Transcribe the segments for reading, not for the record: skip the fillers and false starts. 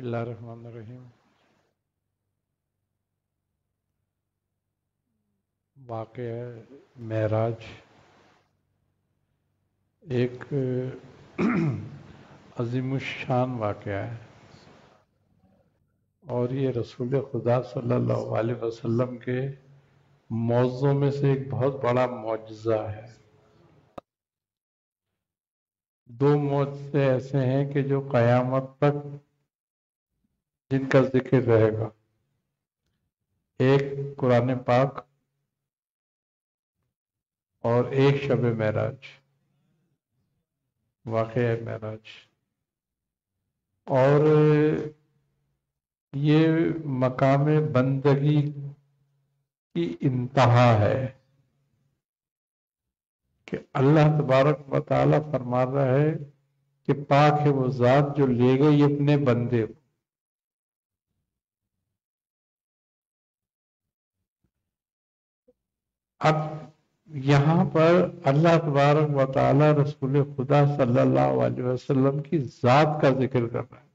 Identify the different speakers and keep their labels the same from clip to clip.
Speaker 1: اللہ الرحمن الرحیم۔ واقعہ معراج ایک عظیم الشان واقعہ ہے، اور یہ رسول خدا صلی اللہ علیہ وسلم کے معجزوں میں سے ایک بہت بڑا معجزہ ہے۔ دو معجزے ایسے ہیں کہ جو قیامت تک جن کا ذکر رہے گا، ایک قرآن پاک اور ایک شب معراج، واقعہ معراج۔ اور یہ مقام بندگی کی انتہا ہے کہ اللہ تبارک و تعالی فرما رہا ہے کہ پاک ہے وہ ذات جو لے گئی اپنے بندے کو۔ اب یہاں پر اللہ تبارک و تعالی رسول خدا صلی اللہ علیہ وسلم کی ذات کا ذکر کر رہا ہے،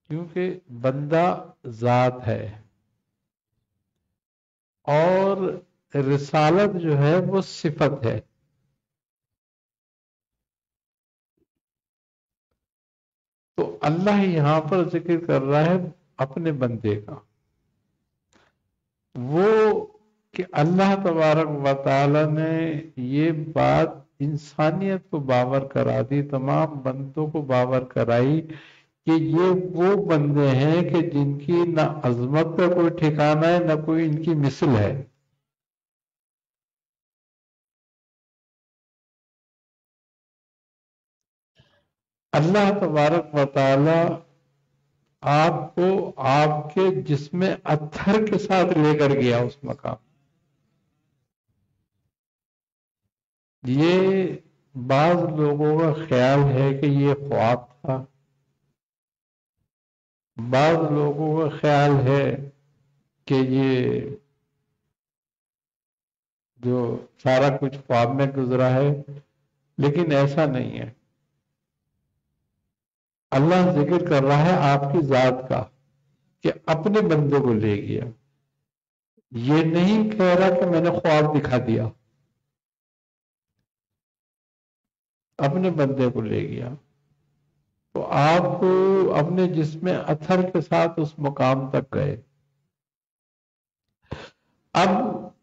Speaker 1: کیونکہ بندہ ذات ہے اور رسالت جو ہے وہ صفت ہے۔ تو اللہ یہاں پر ذکر کر رہا ہے اپنے بندے کا، وہ کہ اللہ تبارک و تعالی نے یہ بات انسانیت کو باور کرا دی، تمام بندوں کو باور کرائی کہ یہ وہ بندے ہیں کہ جن کی نہ عظمت کا کوئی ٹھکانہ ہے نہ کوئی ان کی مثل ہے۔ اللہ تبارک و تعالی آپ کو آپ کے جسم اطہر کے ساتھ لے کر گیا اس مقام۔ یہ بعض لوگوں کا خیال ہے کہ یہ خواب تھا، بعض لوگوں کا خیال ہے کہ یہ جو سارا کچھ خواب میں گزرا ہے، لیکن ایسا نہیں ہے۔ اللہ ذکر کر رہا ہے آپ کی ذات کا کہ اپنے بندے کو لے گیا، یہ نہیں کہہ رہا کہ میں نے خواب دکھا دیا، اپنے بندے کو لے گیا۔ تو آپ اپنے جسم اطہر کے ساتھ اس مقام تک گئے۔ اب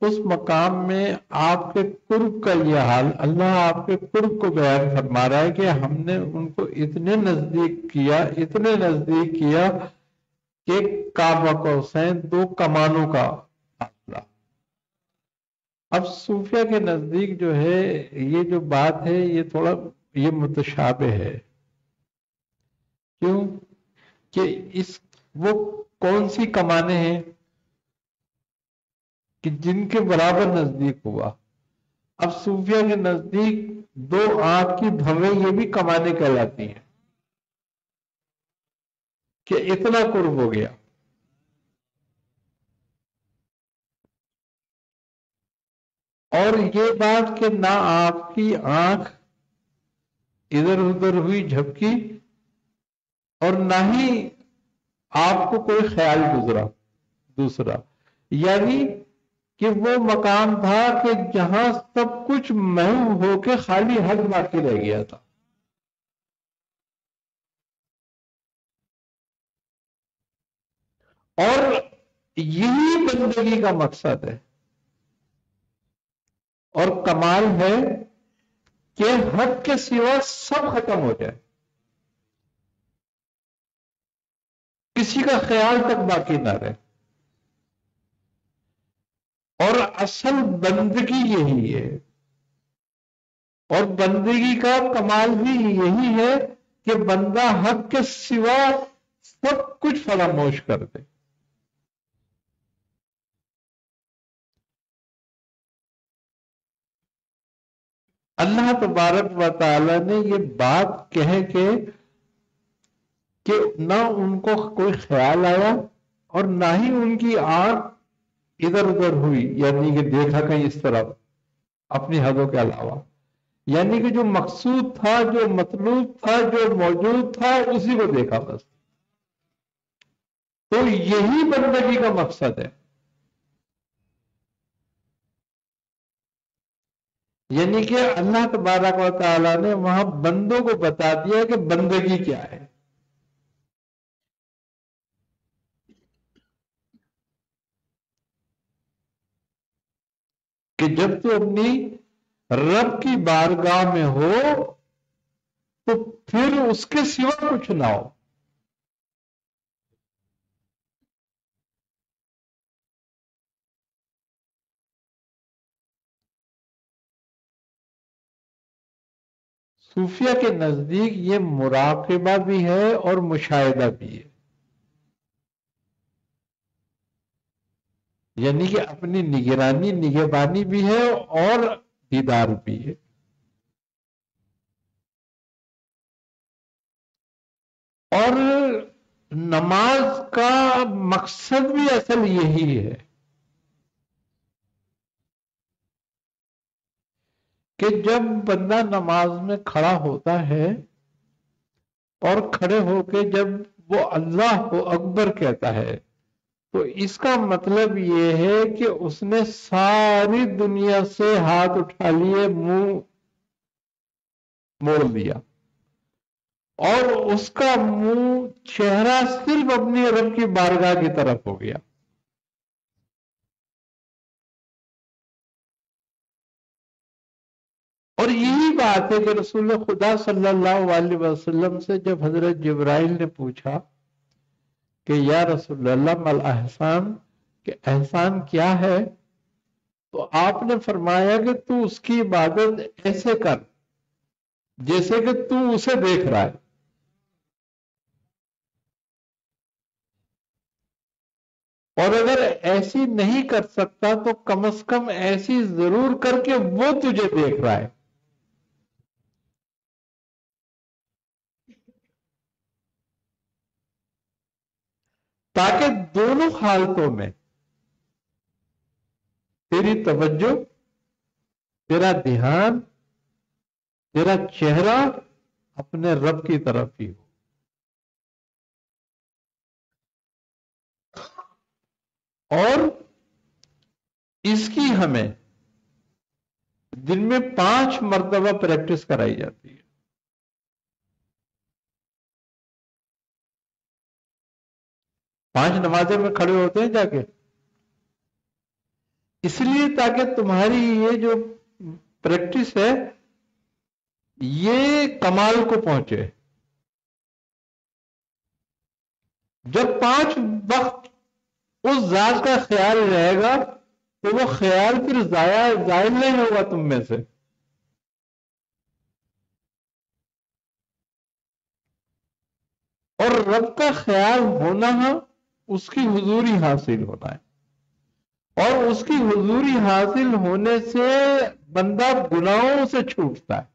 Speaker 1: اس مقام میں آپ کے قرب کا یہ حال، اللہ آپ کے قرب کو بیان فرما رہا ہے کہ ہم نے ان کو اتنے نزدیک کیا، اتنے نزدیک کیا کہ کعبہ قوسین، دو کمانوں کا فاصلہ۔ اب صوفیہ کے نزدیک جو ہے یہ جو بات ہے یہ تھوڑا یہ متشابہ ہے۔ کیوں کہ وہ کون سی کمانیں ہیں کہ جن کے برابر نزدیک ہوا؟ اب صوفیہ کے نزدیک دو آنکھ کی بھویں یہ بھی کمانیں کہلاتی ہیں کہ اتنا قرب ہو گیا۔ اور یہ بات کہ نہ آپ کی آنکھ ادھر ادھر ہوئی جھپکی اور نہ ہی آپ کو کوئی خیال گزرا دوسرا، یعنی کہ وہ مقام تھا کہ جہاں سب کچھ محو ہو کے خالی حق باقی رہ گیا تھا۔ اور یہی بندگی کا مقصد ہے اور کمال ہے کہ حق کے سوا سب ختم ہو جائے، کسی کا خیال تک باقی نہ رہے۔ اور اصل بندگی یہی ہے، اور بندگی کا کمال بھی یہی ہے کہ بندہ حق کے سوا سب کچھ فراموش کر دے۔ اللہ تبارک و تعالی نے یہ بات کہہ کے کہ نہ ان کو کوئی خیال آیا اور نہ ہی ان کی آنکھ ادھر ادھر ہوئی، یعنی کہ دیکھا کہیں اس طرف اپنی حدوں کے علاوہ، یعنی کہ جو مقصود تھا، جو مطلوب تھا، جو موجود تھا، اسی کو دیکھا بس. تو یہی بندگی کا مقصد ہے. یعنی کہ اللہ تبارک و تعالیٰ نے وہاں بندوں کو بتا دیا کہ بندگی کیا ہے. کہ جب تو اپنی رب کی بارگاہ میں ہو تو پھر اس کے سوا کچھ نہ ہو. صوفیہ کے نزدیک یہ مراقبہ بھی ہے اور مشاہدہ بھی ہے. یعنی کہ اپنی نگرانی نگہبانی بھی ہے اور دیدار بھی ہے. اور نماز کا مقصد بھی اصل یہی ہے کہ جب بندہ نماز میں کھڑا ہوتا ہے اور کھڑے ہو کے جب وہ اللہ کو اکبر کہتا ہے تو اس کا مطلب یہ ہے کہ اس نے ساری دنیا سے ہاتھ اٹھا لیے، منہ موڑ لیا، اور اس کا منہ چہرہ صرف اپنی رب کی بارگاہ کی طرف ہو گیا. اور یہی بات ہے کہ رسول خدا صلی اللہ علیہ وسلم سے جب حضرت جبرائیل نے پوچھا کہ یا رسول اللہ مل احسان، کہ احسان کیا ہے، تو آپ نے فرمایا کہ تو اس کی عبادت ایسے کر جیسے کہ تو اسے دیکھ رہا ہے. اور اگر ایسی نہیں کر سکتا تو کم از کم ایسی ضرور کر کے وہ تجھے دیکھ رہا ہے. تاکہ دونوں حالتوں میں تیری توجہ، تیرا دھیان، تیرا چہرہ اپنے رب کی طرف ہی ہو. اور اس کی ہمیں دن میں 5 مرتبہ پریکٹس کرائی جاتی ہے. 5 نمازیں میں کھڑے ہوتے ہیں جا کے، اس لیے تاکہ تمہاری یہ جو پریکٹس ہے یہ کمال کو پہنچے. جب 5 وقت اس ذات کا خیال رہے گا تو وہ خیال پھر زائل نہیں ہوگا تم میں سے. اور رب کا خیال ہونا ہے اس کی حضوری حاصل ہونا ہے، اور اس کی حضوری حاصل ہونے سے بندہ گناہوں سے چھوٹتا ہے.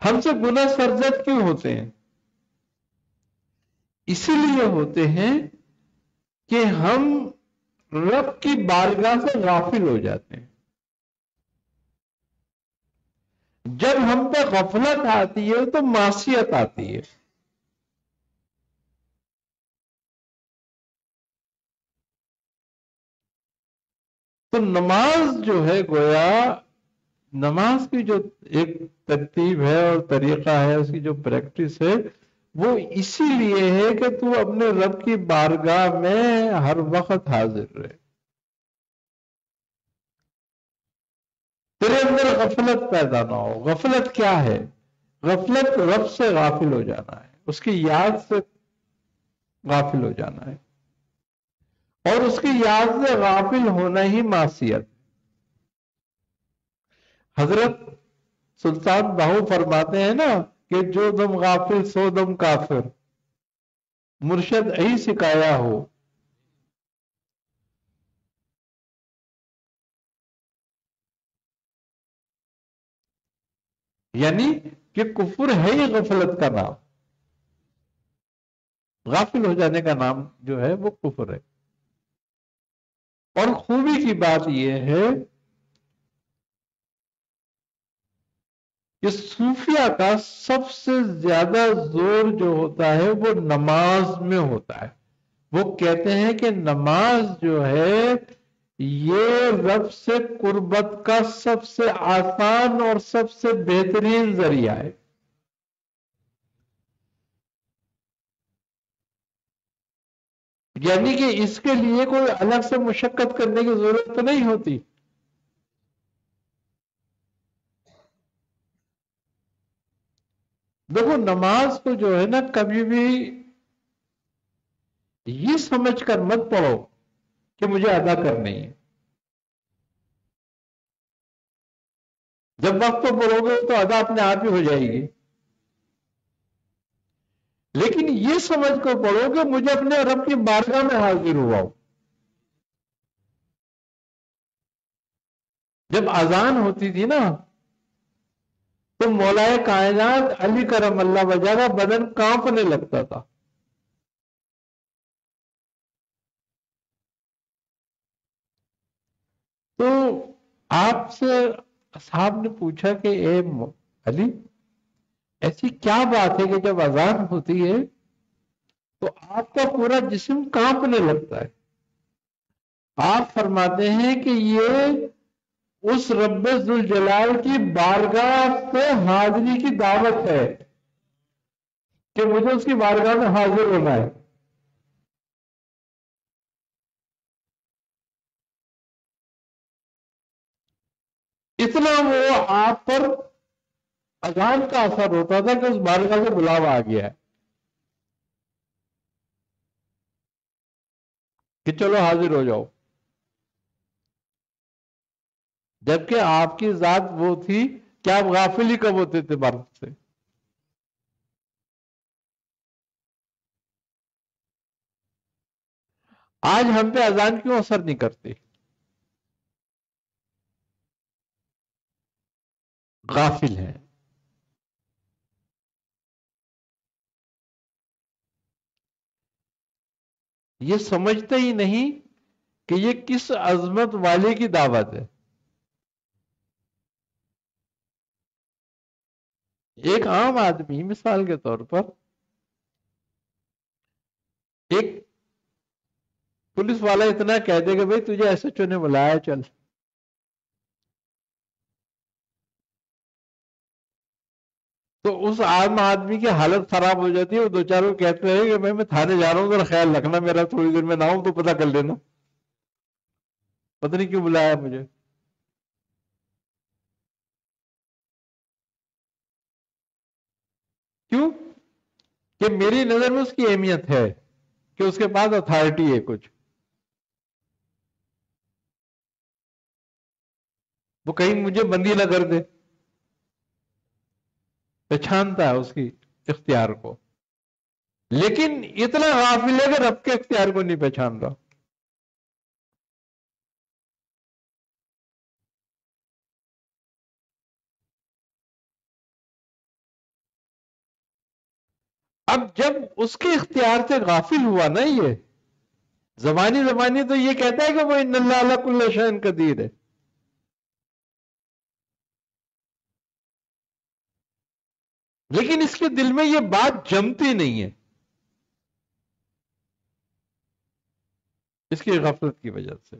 Speaker 1: ہم سے گناہ سرزد کیوں ہوتے ہیں؟ اسی لیے ہوتے ہیں کہ ہم رب کی بارگاہ سے غافل ہو جاتے ہیں. جب ہم پہ غفلت آتی ہے تو معصیت آتی ہے. تو نماز جو ہے گویا نماز کی جو ایک ترتیب ہے اور طریقہ ہے، اس کی جو پریکٹس ہے، وہ اسی لیے ہے کہ تو اپنے رب کی بارگاہ میں ہر وقت حاضر رہے. تیرے اندر غفلت پیدا نہ ہو. غفلت کیا ہے؟ غفلت رب سے غافل ہو جانا ہے، اس کی یاد سے غافل ہو جانا ہے، اور اس کی یاد سے غافل ہونا ہی معصیت. حضرت سلطان باہو فرماتے ہیں نا کہ جو دم غافل سو دم کافر، مرشد یہی سکھایا ہو. یعنی کہ کفر ہے ہی غفلت کا نام، غافل ہو جانے کا نام جو ہے وہ کفر ہے. اور خوبی کی بات یہ ہے کہ صوفیہ کا سب سے زیادہ زور جو ہوتا ہے وہ نماز میں ہوتا ہے. وہ کہتے ہیں کہ نماز جو ہے یہ رب سے قربت کا سب سے آسان اور سب سے بہترین ذریعہ ہے. یعنی کہ اس کے لیے کوئی الگ سے مشقت کرنے کی ضرورت نہیں ہوتی. دیکھو نماز کو جو ہے نا کبھی بھی یہ سمجھ کر مت پڑھو کہ مجھے ادا کرنی ہے. جب وقت کو پڑھو گے تو ادا اپنے آپ ہی ہو جائے گی. لیکن یہ سمجھ کر پڑھو کہ مجھے اپنے رب کی بارگاہ میں حاضر ہوا ہو. جب اذان ہوتی تھی نا تو مولائے کائنات علی کرم اللہ وجہ کا بدن کانپنے لگتا تھا. تو آپ سے اصحاب نے پوچھا کہ اے علی ایسی کیا بات ہے کہ جب اذان ہوتی ہے تو آپ کا پورا جسم کانپنے لگتا ہے؟ آپ فرماتے ہیں کہ یہ اس رب ذوالجلال کی بارگاہ سے حاضری کی دعوت ہے کہ مجھے اس کی بارگاہ میں حاضر ہونا ہے. اتنا وہ آپ پر اذان کا اثر ہوتا تھا کہ اس بارگاہ سے بلاوا آ گیا ہے کہ چلو حاضر ہو جاؤ. جبکہ آپ کی ذات وہ تھی کہ آپ غافل ہی کب ہوتے تھے برف سے. آج ہم پہ اذان کیوں اثر نہیں کرتی؟ غافل ہیں. یہ سمجھتے ہی نہیں کہ یہ کس عظمت والے کی دعوت ہے. ایک عام آدمی مثال کے طور پر ایک پولیس والا اتنا کہہ دے کہ بھئی تجھے ایسے چونے بلایا چل، تو اس عام آدمی کی حالت خراب ہو جاتی ہے. وہ دو چار کو کہتے ہیں کہ میں تھانے جا رہا ہوں ذرا خیال رکھنا میرا، تھوڑی دیر میں نہ ہوں تو پتہ کر لینا، پتہ نہیں کیوں بلایا مجھے. کیوں؟ کہ میری نظر میں اس کی اہمیت ہے کہ اس کے پاس اتھارٹی ہے کچھ. وہ کہیں مجھے بندی نہ کر دے. پہچانتا ہے اس کی اختیار کو، لیکن اتنا غافل ہے کہ رب کے اختیار کو نہیں پہچان رہا. اب جب اس کے اختیار سے غافل ہوا نا یہ زبانی زبانی تو یہ کہتا ہے کہ وہ ان اللہ علی کل شیء قدیر ہے، لیکن اس کے دل میں یہ بات جمتی نہیں ہے اس کی غفلت کی وجہ سے.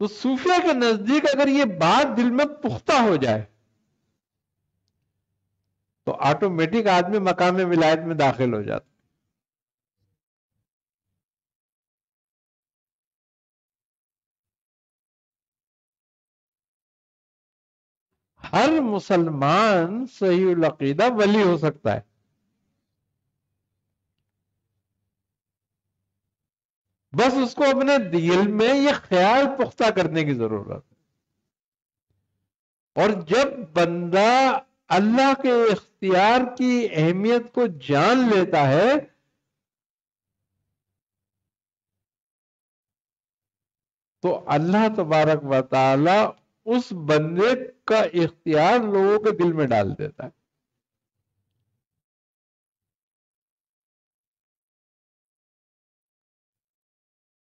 Speaker 1: تو صوفیہ کے نزدیک اگر یہ بات دل میں پختہ ہو جائے تو آٹومیٹک آدمی مقام ولایت میں داخل ہو جاتا. ہر مسلمان صحیح العقیدہ ولی ہو سکتا ہے، بس اس کو اپنے دل میں یہ خیال پختہ کرنے کی ضرورت ہے. اور جب بندہ اللہ کے اختیار کی اہمیت کو جان لیتا ہے تو اللہ تبارک و تعالی اس بندے کا اختیار لوگوں کے دل میں ڈال دیتا ہے.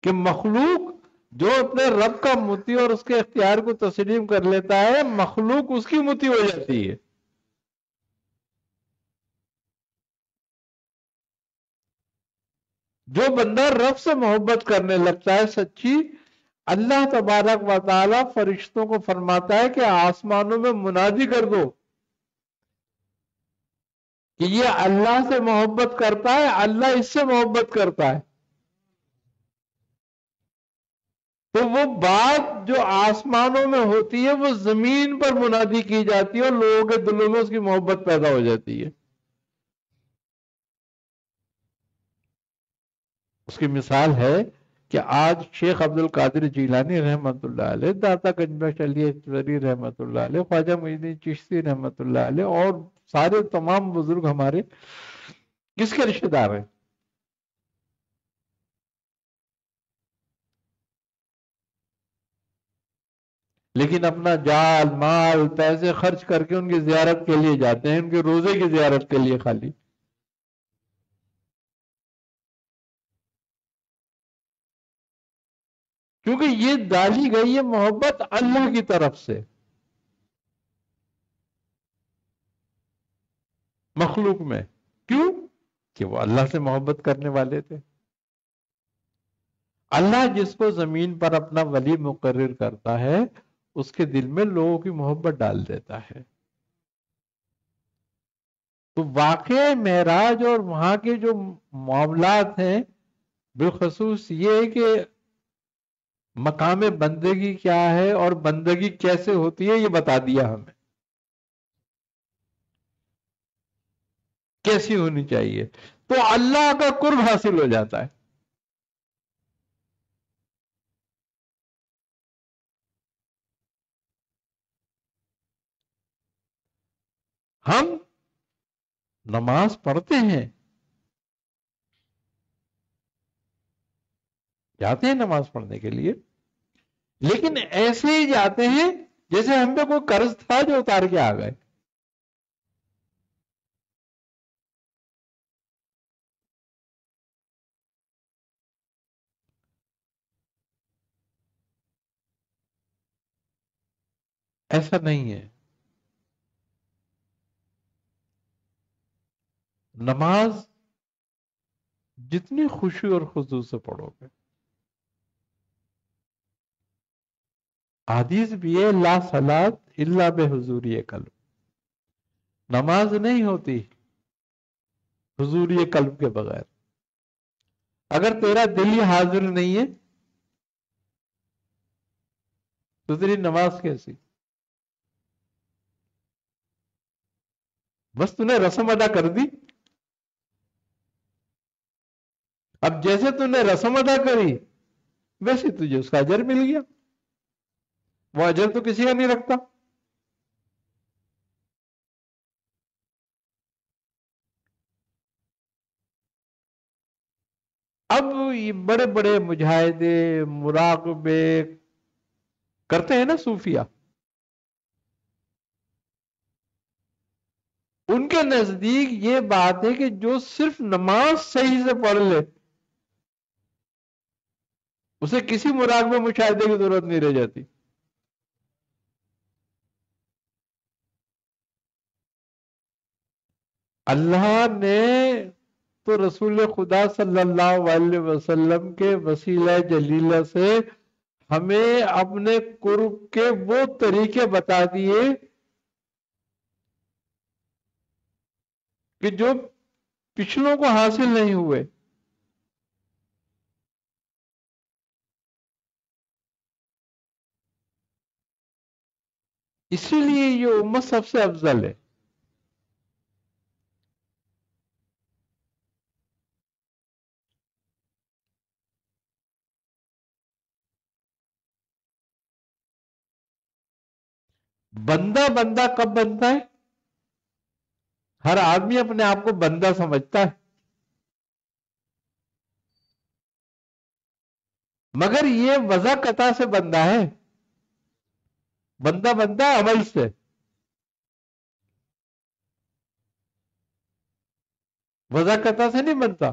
Speaker 1: کہ مخلوق جو اپنے رب کا مطیع اور اس کے اختیار کو تسلیم کر لیتا ہے، مخلوق اس کی مطیع ہو جاتی ہے. جو بندہ رب سے محبت کرنے لگتا ہے سچی، اللہ تبارک و تعالی فرشتوں کو فرماتا ہے کہ آسمانوں میں منادی کر دو کہ یہ اللہ سے محبت کرتا ہے، اللہ اس سے محبت کرتا ہے. تو وہ بات جو آسمانوں میں ہوتی ہے وہ زمین پر منادی کی جاتی ہے اور لوگوں کے دلوں میں اس کی محبت پیدا ہو جاتی ہے. اس کی مثال ہے کہ آج شیخ عبد القادر جیلانی رحمت اللہ علیہ، داتا گنج بخش علی اکبری رحمت اللہ علیہ، خواجہ معین الدین چشتی رحمت اللہ علیہ اور سارے تمام بزرگ ہمارے کس کے رشتے دار ہیں؟ لیکن اپنا جال مال پیسے خرچ کر کے ان کی زیارت کے لیے جاتے ہیں، ان کے روزے کی زیارت کے لیے خالی. کیونکہ یہ ڈالی گئی ہے محبت اللہ کی طرف سے مخلوق میں. کیوں؟ کہ وہ اللہ سے محبت کرنے والے تھے. اللہ جس کو زمین پر اپنا ولی مقرر کرتا ہے اس کے دل میں لوگوں کی محبت ڈال دیتا ہے. تو واقع معراج اور وہاں کے جو معاملات ہیں بالخصوص یہ ہے کہ مقام بندگی کیا ہے اور بندگی کیسے ہوتی ہے یہ بتا دیا ہمیں کیسی ہونی چاہیے. تو اللہ کا قرب حاصل ہو جاتا ہے. ہم نماز پڑھتے ہیں، جاتے ہیں نماز پڑھنے کے لیے، لیکن ایسے ہی جاتے ہیں جیسے ہم پہ کوئی قرض تھا جو اتار کے آ گئے. ایسا نہیں ہے. نماز جتنی خوشی اور خضوع سے پڑھو گے، حدیث بھی ہے لا صلاۃ الا بحضوری قلب، نماز نہیں ہوتی حضوری قلب کے بغیر. اگر تیرا دل ہی حاضر نہیں ہے تو تیری نماز کیسی؟ بس تو نے رسم ادا کر دی. اب جیسے تو نے رسم ادا کری ویسے تجھے اس کا اجر مل گیا، وہ اجر تو کسی کا نہیں رکھتا. اب یہ بڑے بڑے مجاہدے مراقبے کرتے ہیں نا صوفیہ، ان کے نزدیک یہ بات ہے کہ جو صرف نماز صحیح سے پڑھ لے اسے کسی مراقبے مشاہدے کی ضرورت نہیں رہ جاتی. اللہ نے تو رسول خدا صلی اللہ علیہ وسلم کے وسیلہ جلیلہ سے ہمیں اپنے قرب کے وہ طریقے بتا دیے کہ جو پچھلوں کو حاصل نہیں ہوئے. اسی لیے یہ امت سب سے افضل ہے. بندہ بندہ کب بنتا ہے؟ ہر آدمی اپنے آپ کو بندہ سمجھتا ہے، مگر یہ وضع قطع سے بندہ ہے. بندہ بنتا ہے عمل سے. وضع قطع سے نہیں بنتا.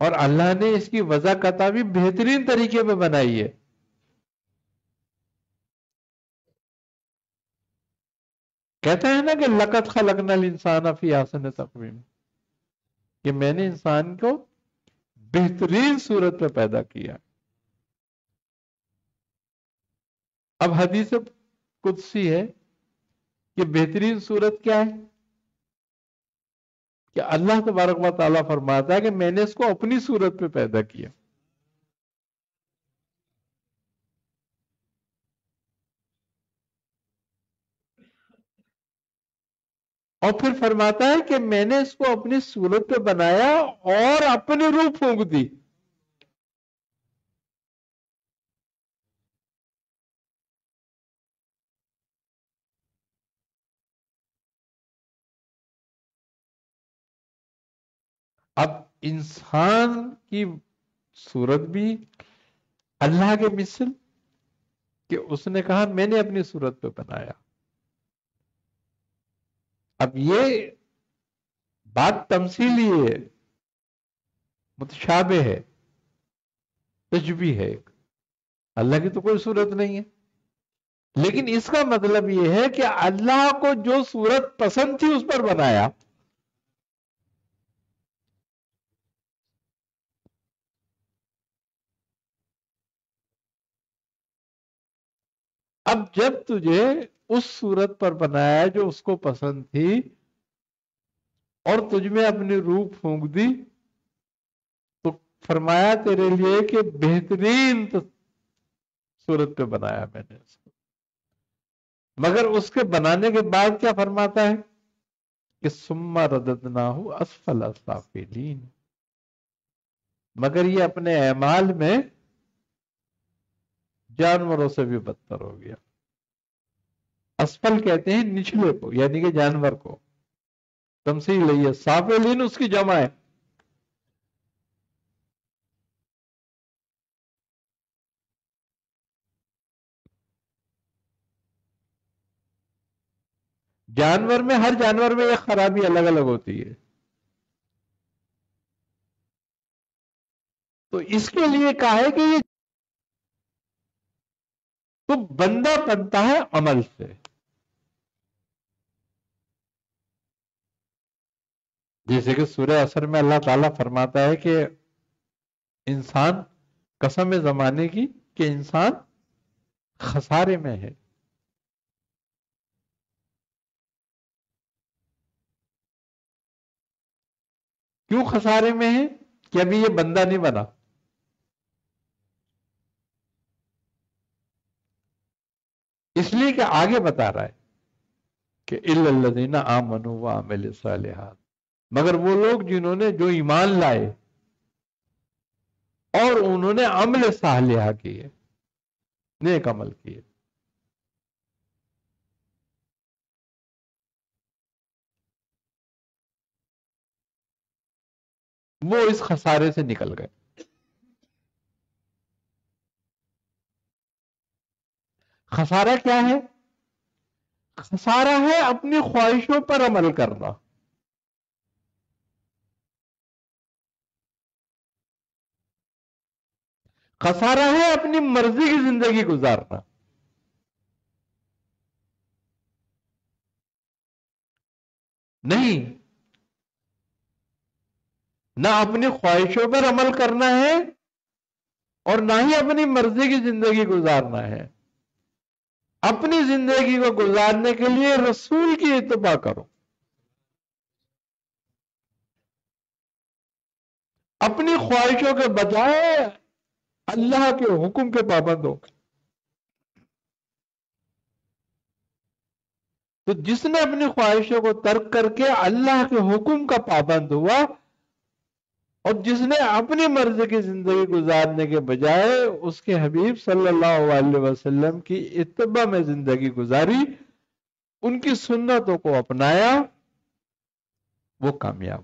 Speaker 1: اور اللہ نے اس کی وضاحت بھی بہترین طریقے میں بنائی ہے. کہتے ہیں نا کہ لقد خلقنا الانسان فی احسن تقویم، کہ میں نے انسان کو بہترین صورت پہ پیدا کیا. اب حدیث قدسی ہے کہ بہترین صورت کیا ہے؟ کہ اللہ تبارک و تعالیٰ فرماتا ہے کہ میں نے اس کو اپنی صورت پہ پیدا کیا. اور پھر فرماتا ہے کہ میں نے اس کو اپنی صورت پہ بنایا اور اپنی روح پھونک دی. اب انسان کی صورت بھی اللہ کے مثل، کہ اس نے کہا میں نے اپنی صورت پہ بنایا. اب یہ بات تمثیلی ہے، متشابہ ہے، تشبیہ ہے. اللہ کی تو کوئی صورت نہیں ہے، لیکن اس کا مطلب یہ ہے کہ اللہ کو جو صورت پسند تھی اس پر بنایا. اب جب تجھے اس صورت پر بنایا جو اس کو پسند تھی اور تجھ میں اپنی روح پھونک دی، تو فرمایا تیرے لیے کہ بہترین صورت پہ بنایا میں نے اس کو. مگر اس کے بنانے کے بعد کیا فرماتا ہے کہ ثم رددناہ اسفل سافلین، مگر یہ اپنے اعمال میں جانوروں سے بھی بدتر ہو گیا. اسفل کہتے ہیں نچلے کو، یعنی کہ جانور کو. تمثیل ہے یہ، سافلین اس کی جمع ہے. جانور میں، ہر جانور میں ایک خرابی الگ الگ ہوتی ہے. تو اس کے لیے کہا ہے کہ یہ تو بندہ بنتا ہے عمل سے. جیسے کہ سورہ عصر میں اللہ تعالیٰ فرماتا ہے کہ انسان، قسم زمانے کی، کہ انسان خسارے میں ہے. کیوں خسارے میں ہے؟ کہ ابھی یہ بندہ نہیں بنا. اس لیے کہ آگے بتا رہا ہے کہ الا الذین آمنوا وعملوا الصالحات، مگر وہ لوگ جنہوں نے جو ایمان لائے اور انہوں نے عمل صالحہ کیے، نیک عمل کیے. وہ اس خسارے سے نکل گئے. خسارہ کیا ہے؟ خسارہ ہے اپنی خواہشوں پر عمل کرنا. خسارہ ہے اپنی مرضی کی زندگی گزارنا. نہیں، نہ اپنی خواہشوں پر عمل کرنا ہے اور نہ ہی اپنی مرضی کی زندگی گزارنا ہے. اپنی زندگی کو گزارنے کے لیے رسول کی اتباع کرو، اپنی خواہشوں کے بجائے اللہ کے حکم کے پابند ہو. تو جس نے اپنی خواہشوں کو ترک کر کے اللہ کے حکم کا پابند ہوا، اور جس نے اپنی مرضی کی زندگی گزارنے کے بجائے اس کے حبیب صلی اللہ علیہ وسلم کی اتباع میں زندگی گزاری، ان کی سنتوں کو اپنایا، وہ کامیاب.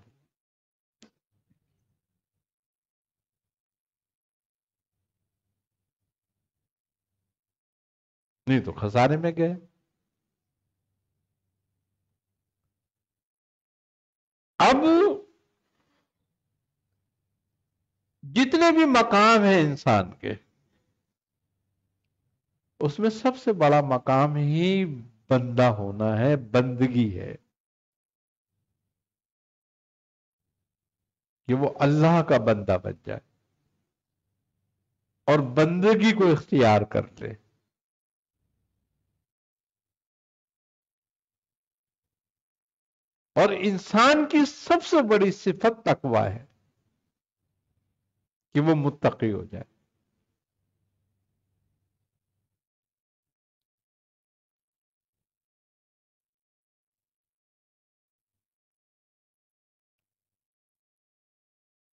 Speaker 1: نہیں تو خسارے میں گئے. اب جتنے بھی مقام ہیں انسان کے، اس میں سب سے بڑا مقام ہی بندہ ہونا ہے، بندگی ہے، کہ وہ اللہ کا بندہ بن جائے اور بندگی کو اختیار کر لے۔ اور انسان کی سب سے بڑی صفت تقوی ہے کہ وہ متقی ہو جائے۔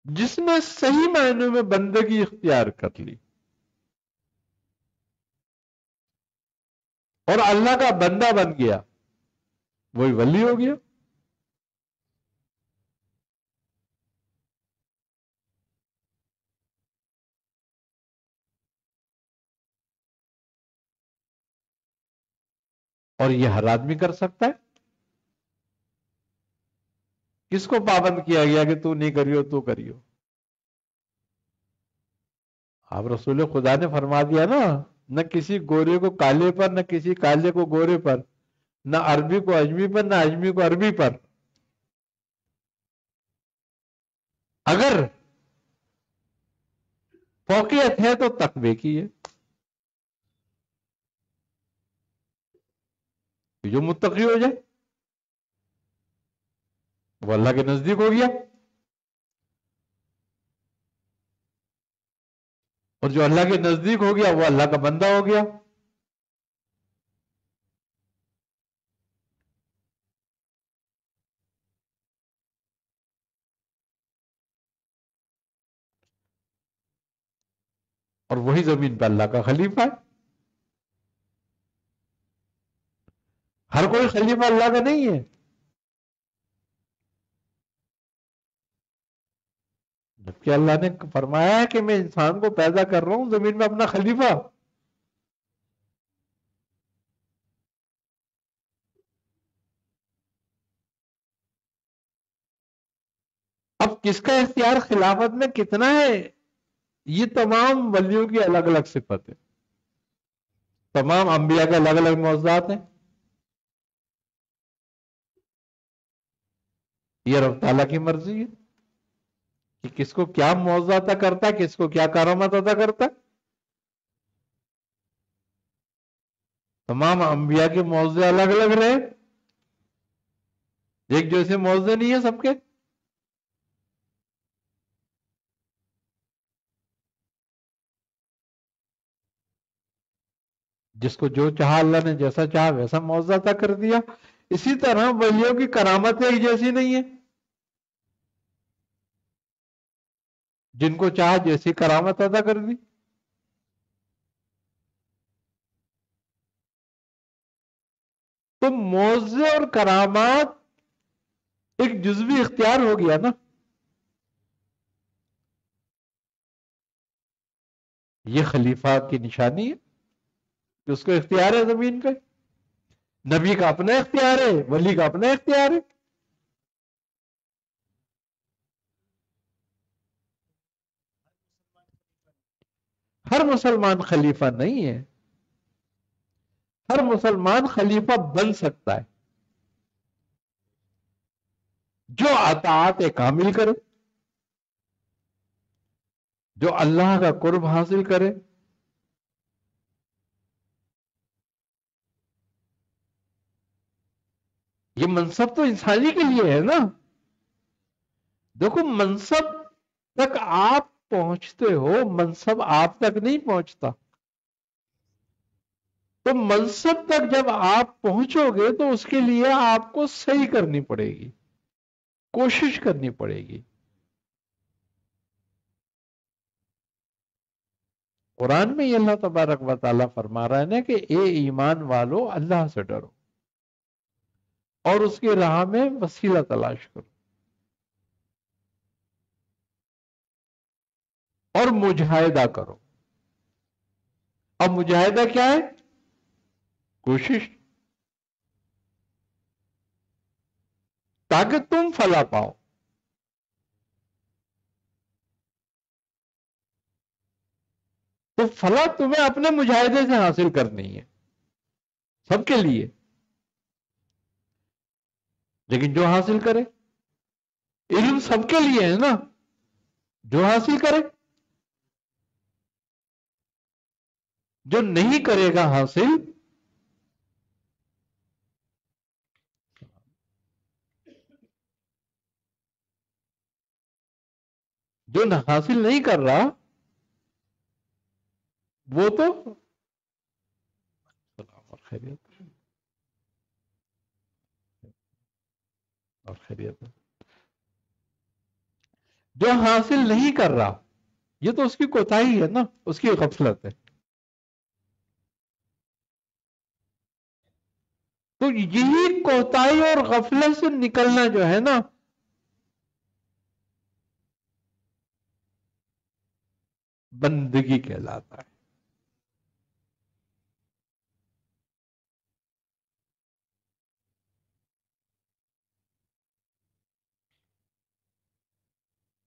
Speaker 1: جس نے صحیح معنوں میں بندگی اختیار کر لی اور اللہ کا بندہ بن گیا، وہی ولی ہو گیا۔ اور یہ ہر آدمی کر سکتا ہے۔ کس کو پابند کیا گیا کہ تو نہیں کریو تو کریو؟ آپ رسول خدا نے فرما دیا نا، نہ کسی گورے کو کالے پر، نہ کسی کالے کو گورے پر، نہ عربی کو اجمی پر، نہ اجمی کو عربی پر۔ اگر فوقیت ہے تو تقوی کی ہے، کہ جو متقی ہو جائے وہ اللہ کے نزدیک ہو گیا، اور جو اللہ کے نزدیک ہو گیا وہ اللہ کا بندہ ہو گیا۔ اور وہی زمین پہ اللہ کا خلیفہ ہے۔ ہر کوئی خلیفہ اللہ کا نہیں ہے۔ جبکہ اللہ نے فرمایا ہے کہ میں انسان کو پیدا کر رہا ہوں زمین میں اپنا خلیفہ۔ اب کس کا اختیار خلافت میں کتنا ہے، یہ تمام ولیوں کی الگ الگ صفت ہے، تمام انبیاء کے الگ الگ معجزات ہیں۔ یہ رب تعالیٰ کی مرضی ہے کہ کس کو کیا معجزہ عطا کرتا ہے، کس کو کیا کرامت عطا کرتا ہے۔ تمام انبیاء کے معجزے الگ الگ رہے، ایک جیسے معجزے نہیں ہیں سب کے۔ جس کو جو چاہا اللہ نے جیسا چاہا ویسا معجزہ عطا کر دیا۔ اسی طرح ولیوں کی کرامتیں ایک جیسی نہیں ہیں، جن کو چاہا جیسی کرامت عطا کر دی۔ تو معجزے اور کرامات ایک جزوی اختیار ہو گیا نا۔ یہ خلیفہ کی نشانی ہے کہ اس کو اختیار ہے زمین پہ۔ نبی کا اپنا اختیار ہے، ولی کا اپنا اختیار ہے۔ ہر مسلمان خلیفہ نہیں ہے، ہر مسلمان خلیفہ بن سکتا ہے جو اطاعت کامل کرے، جو اللہ کا قرب حاصل کرے۔ یہ منصب تو انسانی کے لیے ہے نا۔ دیکھو منصب تک آپ پہنچتے ہو، منصب آپ تک نہیں پہنچتا۔ تو منصب تک جب آپ پہنچو گے تو اس کے لیے آپ کو صحیح کرنی پڑے گی، کوشش کرنی پڑے گی۔ قرآن میں یہ اللہ تبارک و تعالیٰ فرما رہا ہے نا کہ اے ایمان والو اللہ سے ڈرو اور اس کی راہ میں وسیلہ تلاش کرو اور مجاہدہ کرو۔ اب مجاہدہ کیا ہے؟ کوشش، تاکہ تم فلاح پاؤ۔ تو فلاح تمہیں اپنے مجاہدے سے حاصل کرنی ہے، سب کے لیے، لیکن جو حاصل کرے، علم سب کے لیے ہے نا، جو حاصل کرے، جو نہیں کرے گا حاصل، جو حاصل نہیں کر رہا وہ تو سلام اور خیریت اور خیریت، جو حاصل نہیں کر رہا یہ تو اس کی کوتاہی ہے نا، اس کی غفلت ہے. تو یہی کوتاہی اور غفلت سے نکلنا جو ہے نا، بندگی کہلاتا ہے.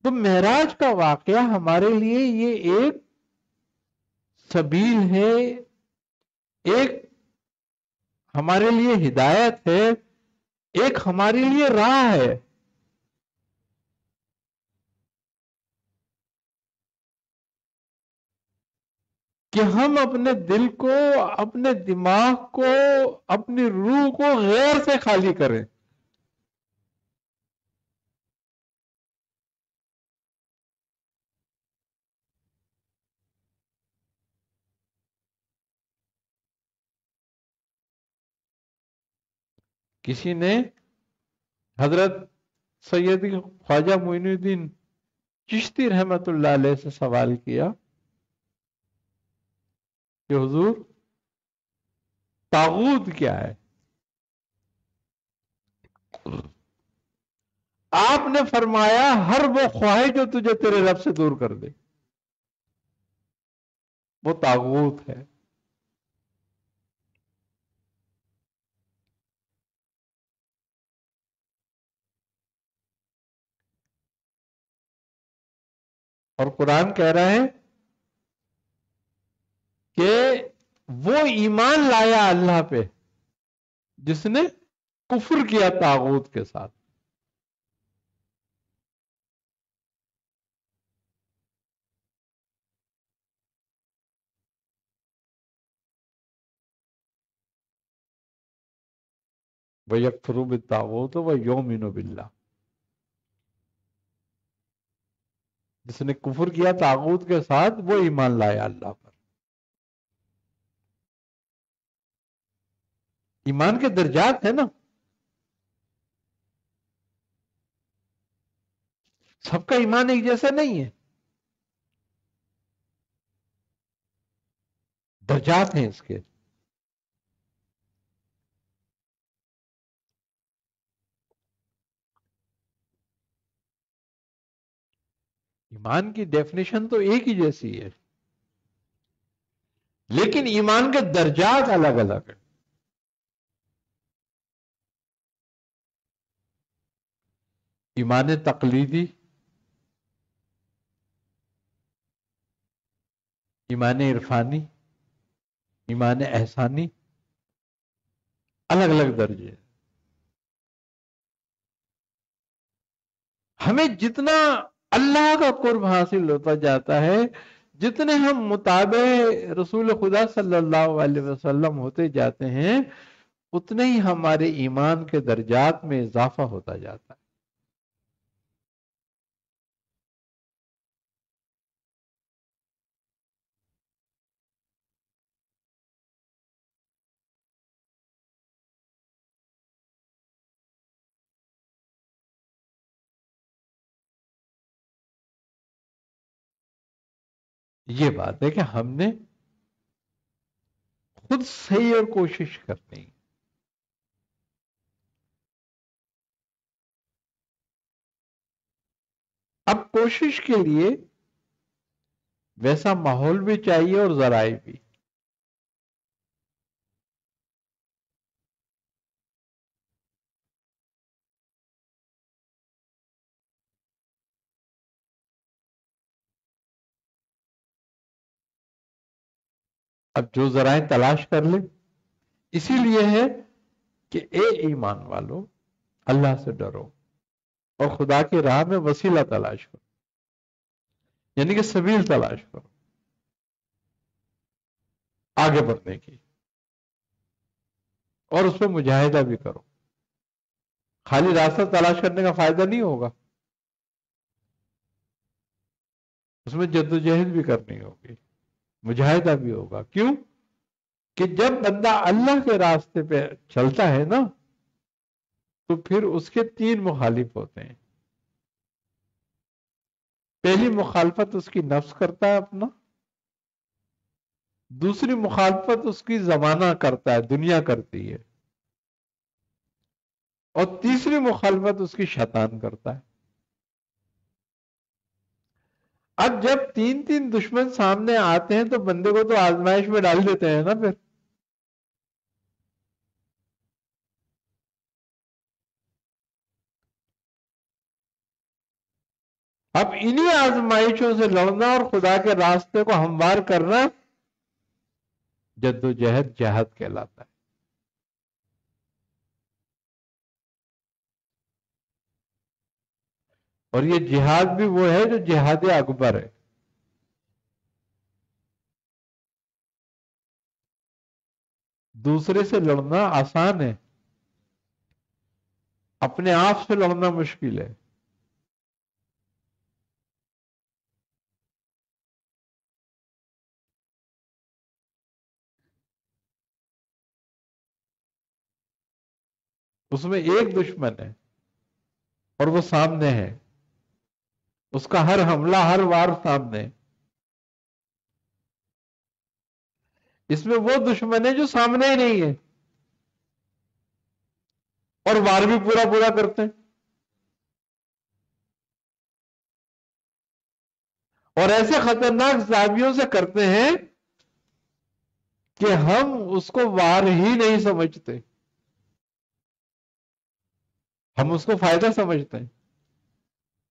Speaker 1: تو معراج کا واقعہ ہمارے لیے یہ ایک سبیل ہے، ایک ہمارے لیے ہدایت ہے، ایک ہمارے لیے راہ ہے کہ ہم اپنے دل کو، اپنے دماغ کو، اپنی روح کو غیر سے خالی کریں. کسی نے حضرت سید خواجہ معین الدین چشتی رحمت اللہ علیہ سے سوال کیا کہ حضور طاغوت کیا ہے؟ آپ نے فرمایا ہر وہ خواہش جو تجھے تیرے رب سے دور کر دے وہ طاغوت ہے. اور قرآن کہہ رہا ہے کہ وہ ایمان لایا اللہ پہ جس نے کفر کیا طاغوت کے ساتھ. وَيَكْفُرُ بِالطَّاغُوتِ وَيُؤْمِنُ بِاللَّهِ، جس نے کفر کیا طاغوت کے ساتھ وہ ایمان لایا اللہ پر. ایمان کے درجات ہیں نا، سب کا ایمان ایک جیسا نہیں ہے، درجات ہیں اس کے. ایمان کی ڈیفینیشن تو ایک ہی جیسی ہے، لیکن ایمان کے درجات الگ الگ ہیں. ایمان تقلیدی، ایمان عرفانی، ایمان احسانی، الگ الگ درجے ہیں. ہمیں جتنا اللہ کا قرب حاصل ہوتا جاتا ہے، جتنے ہم متابع رسول خدا صلی اللہ علیہ وسلم ہوتے جاتے ہیں، اتنے ہی ہمارے ایمان کے درجات میں اضافہ ہوتا جاتا ہے. یہ بات ہے کہ ہم نے خود صحیح اور کوشش کرنی. اب کوشش کے لیے ویسا ماحول بھی چاہیے اور ذرائع بھی. اب جو ذرائع تلاش کر لے. اسی لیے ہے کہ اے ایمان والو اللہ سے ڈرو اور خدا کی راہ میں وسیلہ تلاش کرو، یعنی کہ سبیل تلاش کرو آگے بڑھنے کی، اور اس پہ مجاہدہ بھی کرو. خالی راستہ تلاش کرنے کا فائدہ نہیں ہوگا، اس میں جدوجہد بھی کرنی ہوگی، مجاہدہ بھی ہوگا. کیوں کہ جب بندہ اللہ کے راستے پہ چلتا ہے نا تو پھر اس کے تین مخالف ہوتے ہیں. پہلی مخالفت اس کی نفس کرتا ہے اپنا، دوسری مخالفت اس کی زمانہ کرتا ہے، دنیا کرتی ہے، اور تیسری مخالفت اس کی شیطان کرتا ہے. اب جب تین تین دشمن سامنے آتے ہیں تو بندے کو تو آزمائش میں ڈال دیتے ہیں نا پھر. اب انہی آزمائشوں سے لڑنا اور خدا کے راستے کو ہموار کرنا جدوجہد جہاد کہلاتا ہے. اور یہ جہاد بھی وہ ہے جو جہاد اکبر ہے. دوسرے سے لڑنا آسان ہے، اپنے آپ سے لڑنا مشکل ہے. اس میں ایک دشمن ہے اور وہ سامنے ہے، اس کا ہر حملہ ہر وار سامنے ہے. اس میں وہ دشمن ہے جو سامنے ہی نہیں ہے اور وار بھی پورا پورا کرتے ہیں، اور ایسے خطرناک زاویوں سے کرتے ہیں کہ ہم اس کو وار ہی نہیں سمجھتے، ہم اس کو فائدہ سمجھتے ہیں،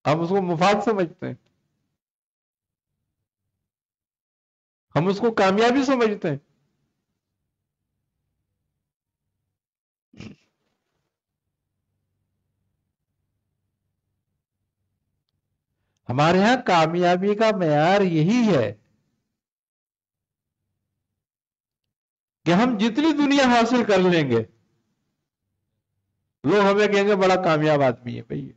Speaker 1: ہم اس کو مفاد سمجھتے ہیں، ہم اس کو کامیابی سمجھتے ہیں. ہمارے ہاں کامیابی کا معیار یہی ہے کہ ہم جتنی دنیا حاصل کر لیں گے لوگ ہمیں کہیں گے بڑا کامیاب آدمی ہے بھائی.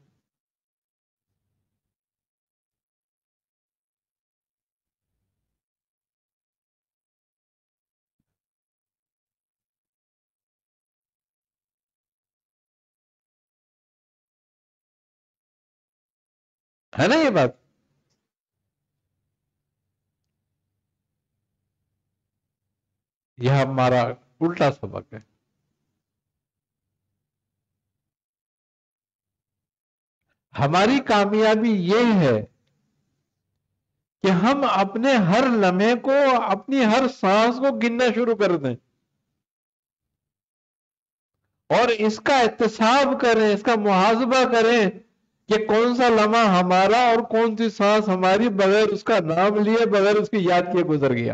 Speaker 1: ہے نا یہ بات؟ یہ ہمارا الٹا سبق ہے. ہماری کامیابی یہ ہے کہ ہم اپنے ہر لمحے کو، اپنی ہر سانس کو گننا شروع کر دیں اور اس کا احتساب کریں، اس کا محاسبہ کریں کہ کون سا لمحہ ہمارا اور کون سی سانس ہماری بغیر اس کا نام لیے، بغیر اس کی یاد کیے گزر گیا.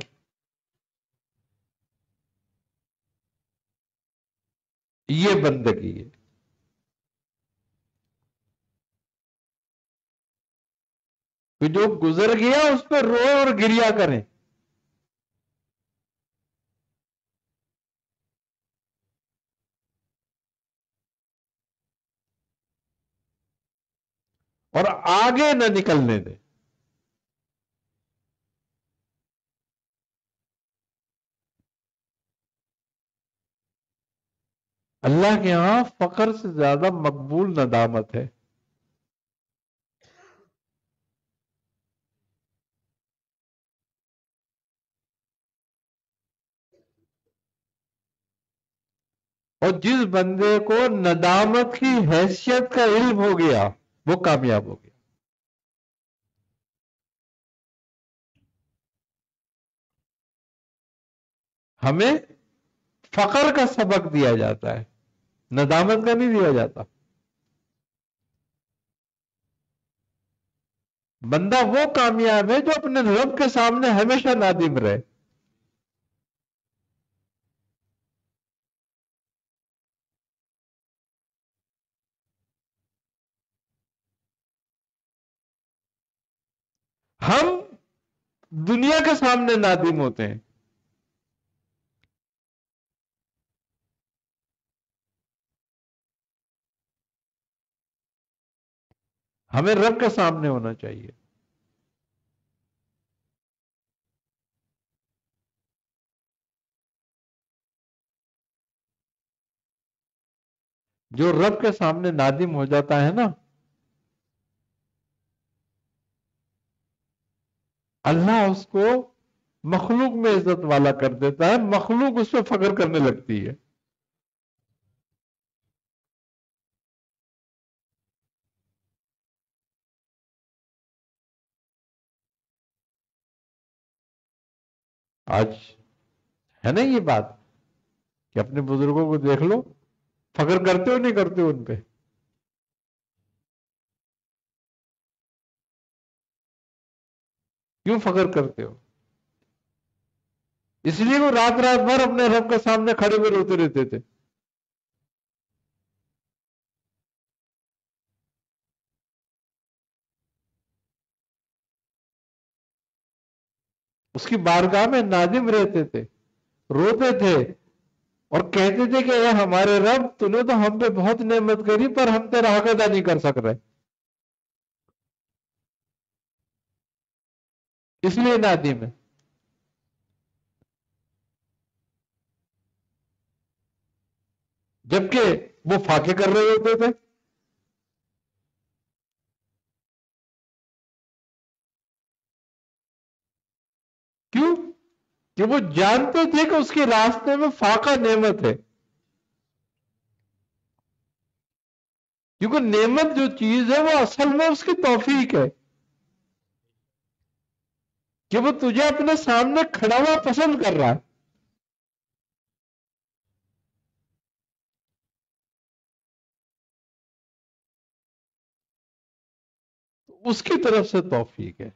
Speaker 1: یہ بندگی ہے. کہ جو گزر گیا اس پہ رو اور گریا کریں. اور آگے نہ نکلنے دیں. اللہ کے ہاں فقر سے زیادہ مقبول ندامت ہے. اور جس بندے کو ندامت کی حیثیت کا علم ہو گیا وہ کامیاب ہو گیا. ہمیں فقر کا سبق دیا جاتا ہے، ندامت کا نہیں دیا جاتا. بندہ وہ کامیاب ہے جو اپنے رب کے سامنے ہمیشہ نادم رہے. ہم دنیا کے سامنے نادم ہوتے ہیں. ہمیں رب کے سامنے ہونا چاہیے. جو رب کے سامنے نادم ہو جاتا ہے نا، اللہ اس کو مخلوق میں عزت والا کر دیتا ہے، مخلوق اس پہ فخر کرنے لگتی ہے. آج ہے نا یہ بات کہ اپنے بزرگوں کو دیکھ لو، فخر کرتے ہو نہیں کرتے ہو ان پہ؟ کیوں فخر کرتے ہو؟ اس لیے وہ رات رات بھر اپنے رب کے سامنے کھڑے ہوئے روتے رہتے تھے. اس کی بارگاہ میں نادم رہتے تھے، روتے تھے، اور کہتے تھے کہ اے ہمارے رب، تو نے تو ہم پہ بہت نعمت کری پر ہم تیرا حق ادا نہیں کر سک رہے، اس لیے نادم ہے. جبکہ وہ فاقے کر رہے ہوتے تھے. کیوں؟ کہ وہ جانتے تھے کہ اس کے راستے میں فاقہ نعمت ہے. کیونکہ نعمت جو چیز ہے وہ اصل میں اس کی توفیق ہے کہ وہ تجھے اپنے سامنے کھڑا ہوا پسند کر رہا ہے. اس کی طرف سے توفیق ہے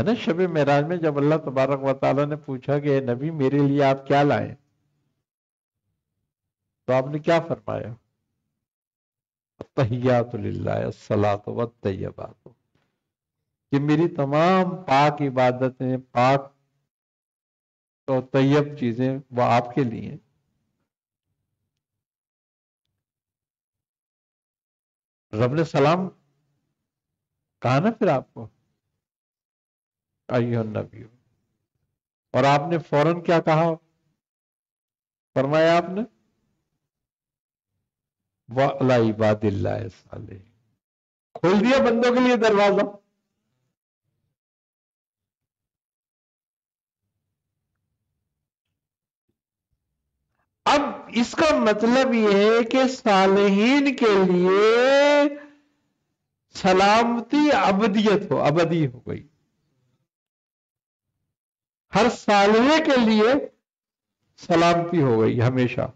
Speaker 1: نا. شب معراج میں جب اللہ تبارک و تعالیٰ نے پوچھا کہ اے نبی میرے لیے آپ کیا لائیں، تو آپ نے کیا فرمایا؟ تحیات للہ الصلاۃ والطیبات، کہ میری تمام پاک عبادتیں، پاک اور طیب چیزیں وہ آپ کے لیے ہیں. رب نے سلام کہا نا پھر آپ کو، ایھا النبی، اور آپ نے فوراً کیا کہا، فرمایا آپ نے وَعَلَىٰ عِبَادِ اللَّهِ الصَّالِحِينَ، کھول دیا بندوں کے لیے دروازہ. اب اس کا مطلب یہ ہے کہ صالحین کے لیے سلامتی ابدیت ہو، ابدی ہو گئی. ہر صالح کے لیے سلامتی ہو گئی ہمیشہ.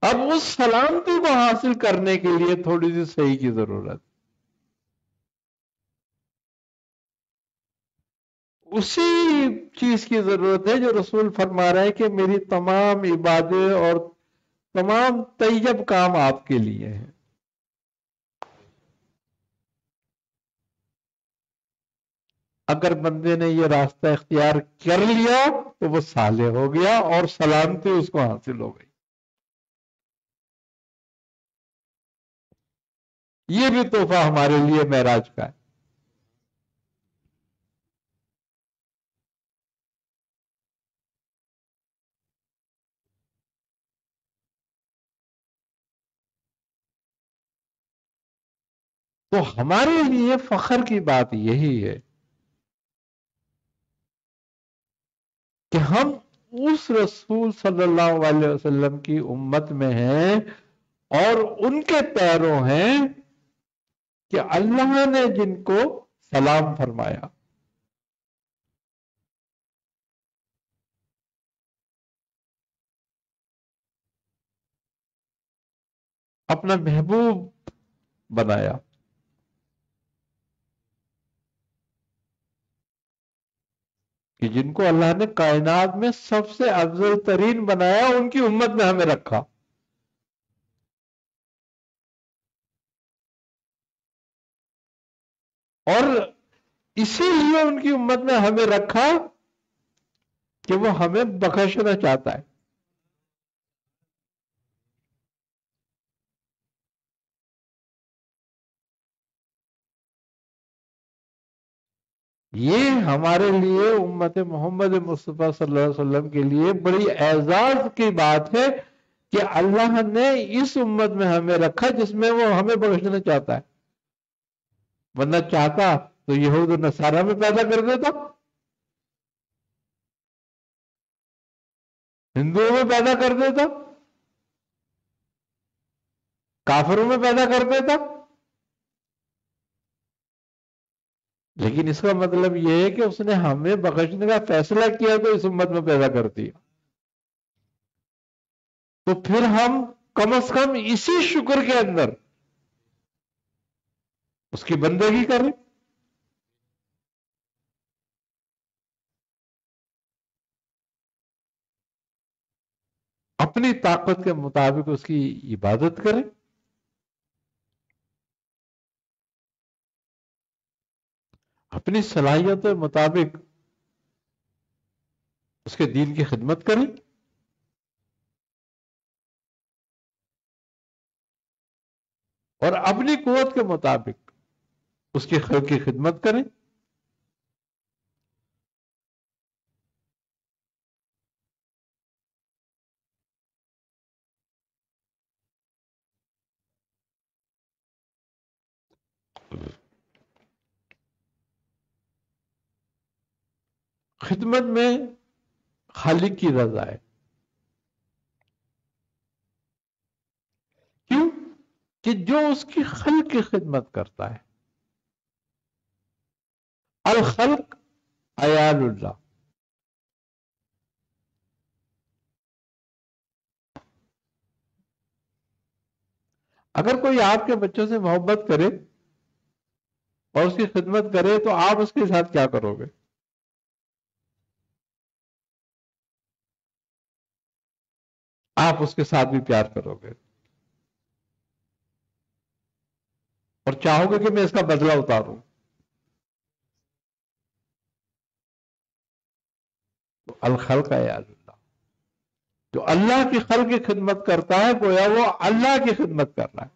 Speaker 1: اب اس سلامتی کو حاصل کرنے کے لیے تھوڑی سی صحیح کی ضرورت. اسی چیز کی ضرورت ہے جو رسول فرما رہے ہیں کہ میری تمام عبادت اور تمام طیب کام آپ کے لیے ہیں. اگر بندے نے یہ راستہ اختیار کر لیا تو وہ صالح ہو گیا اور سلامتی اس کو حاصل ہو گئی. یہ بھی تحفہ ہمارے لیے معراج کا ہے. تو ہمارے لیے فخر کی بات یہی ہے کہ ہم اس رسول صلی اللہ علیہ وسلم کی امت میں ہیں اور ان کے پیروں ہیں کہ اللہ نے جن کو سلام فرمایا. اپنا محبوب بنایا. کہ جن کو اللہ نے کائنات میں سب سے افضل ترین بنایا ان کی امت میں ہمیں رکھا. اور اسی لیے ان کی امت میں ہمیں رکھا کہ وہ ہمیں بخشنا چاہتا ہے. یہ ہمارے لیے امت محمد مصطفیٰ صلی اللہ علیہ وسلم کے لیے بڑی اعزاز کی بات ہے کہ اللہ نے اس امت میں ہمیں رکھا جس میں وہ ہمیں بخشنا چاہتا ہے. ورنہ چاہتا تو یہود و نصارہ میں پیدا کر دیتا، ہندوؤں میں پیدا کر دیتا، کافروں میں پیدا کر دیتا. لیکن اس کا مطلب یہ ہے کہ اس نے ہمیں بخشنے کا فیصلہ کیا تو اس امت میں پیدا کر دیا. تو پھر ہم کم از کم اسی شکر کے اندر اس کی بندگی کریں. اپنی طاقت کے مطابق اس کی عبادت کریں. اپنی صلاحیت کے مطابق اس کے دین کی خدمت کریں. اور اپنی قوت کے مطابق اس کی خیر کی خدمت کریں. خدمت میں خالق کی رضا ہے. کیوں؟ کہ جو اس کی خلق کی خدمت کرتا ہے. الخلق عیال اللہ. اگر کوئی آپ کے بچوں سے محبت کرے اور اس کی خدمت کرے تو آپ اس کے ساتھ کیا کرو گے؟ آپ اس کے ساتھ بھی پیار کرو گے اور چاہو گے کہ میں اس کا بدلہ اتاروں. تو الخلق عیال اللہ، جو اللہ کی خلق کی خدمت کرتا ہے گویا وہ اللہ کی خدمت کر رہا ہے.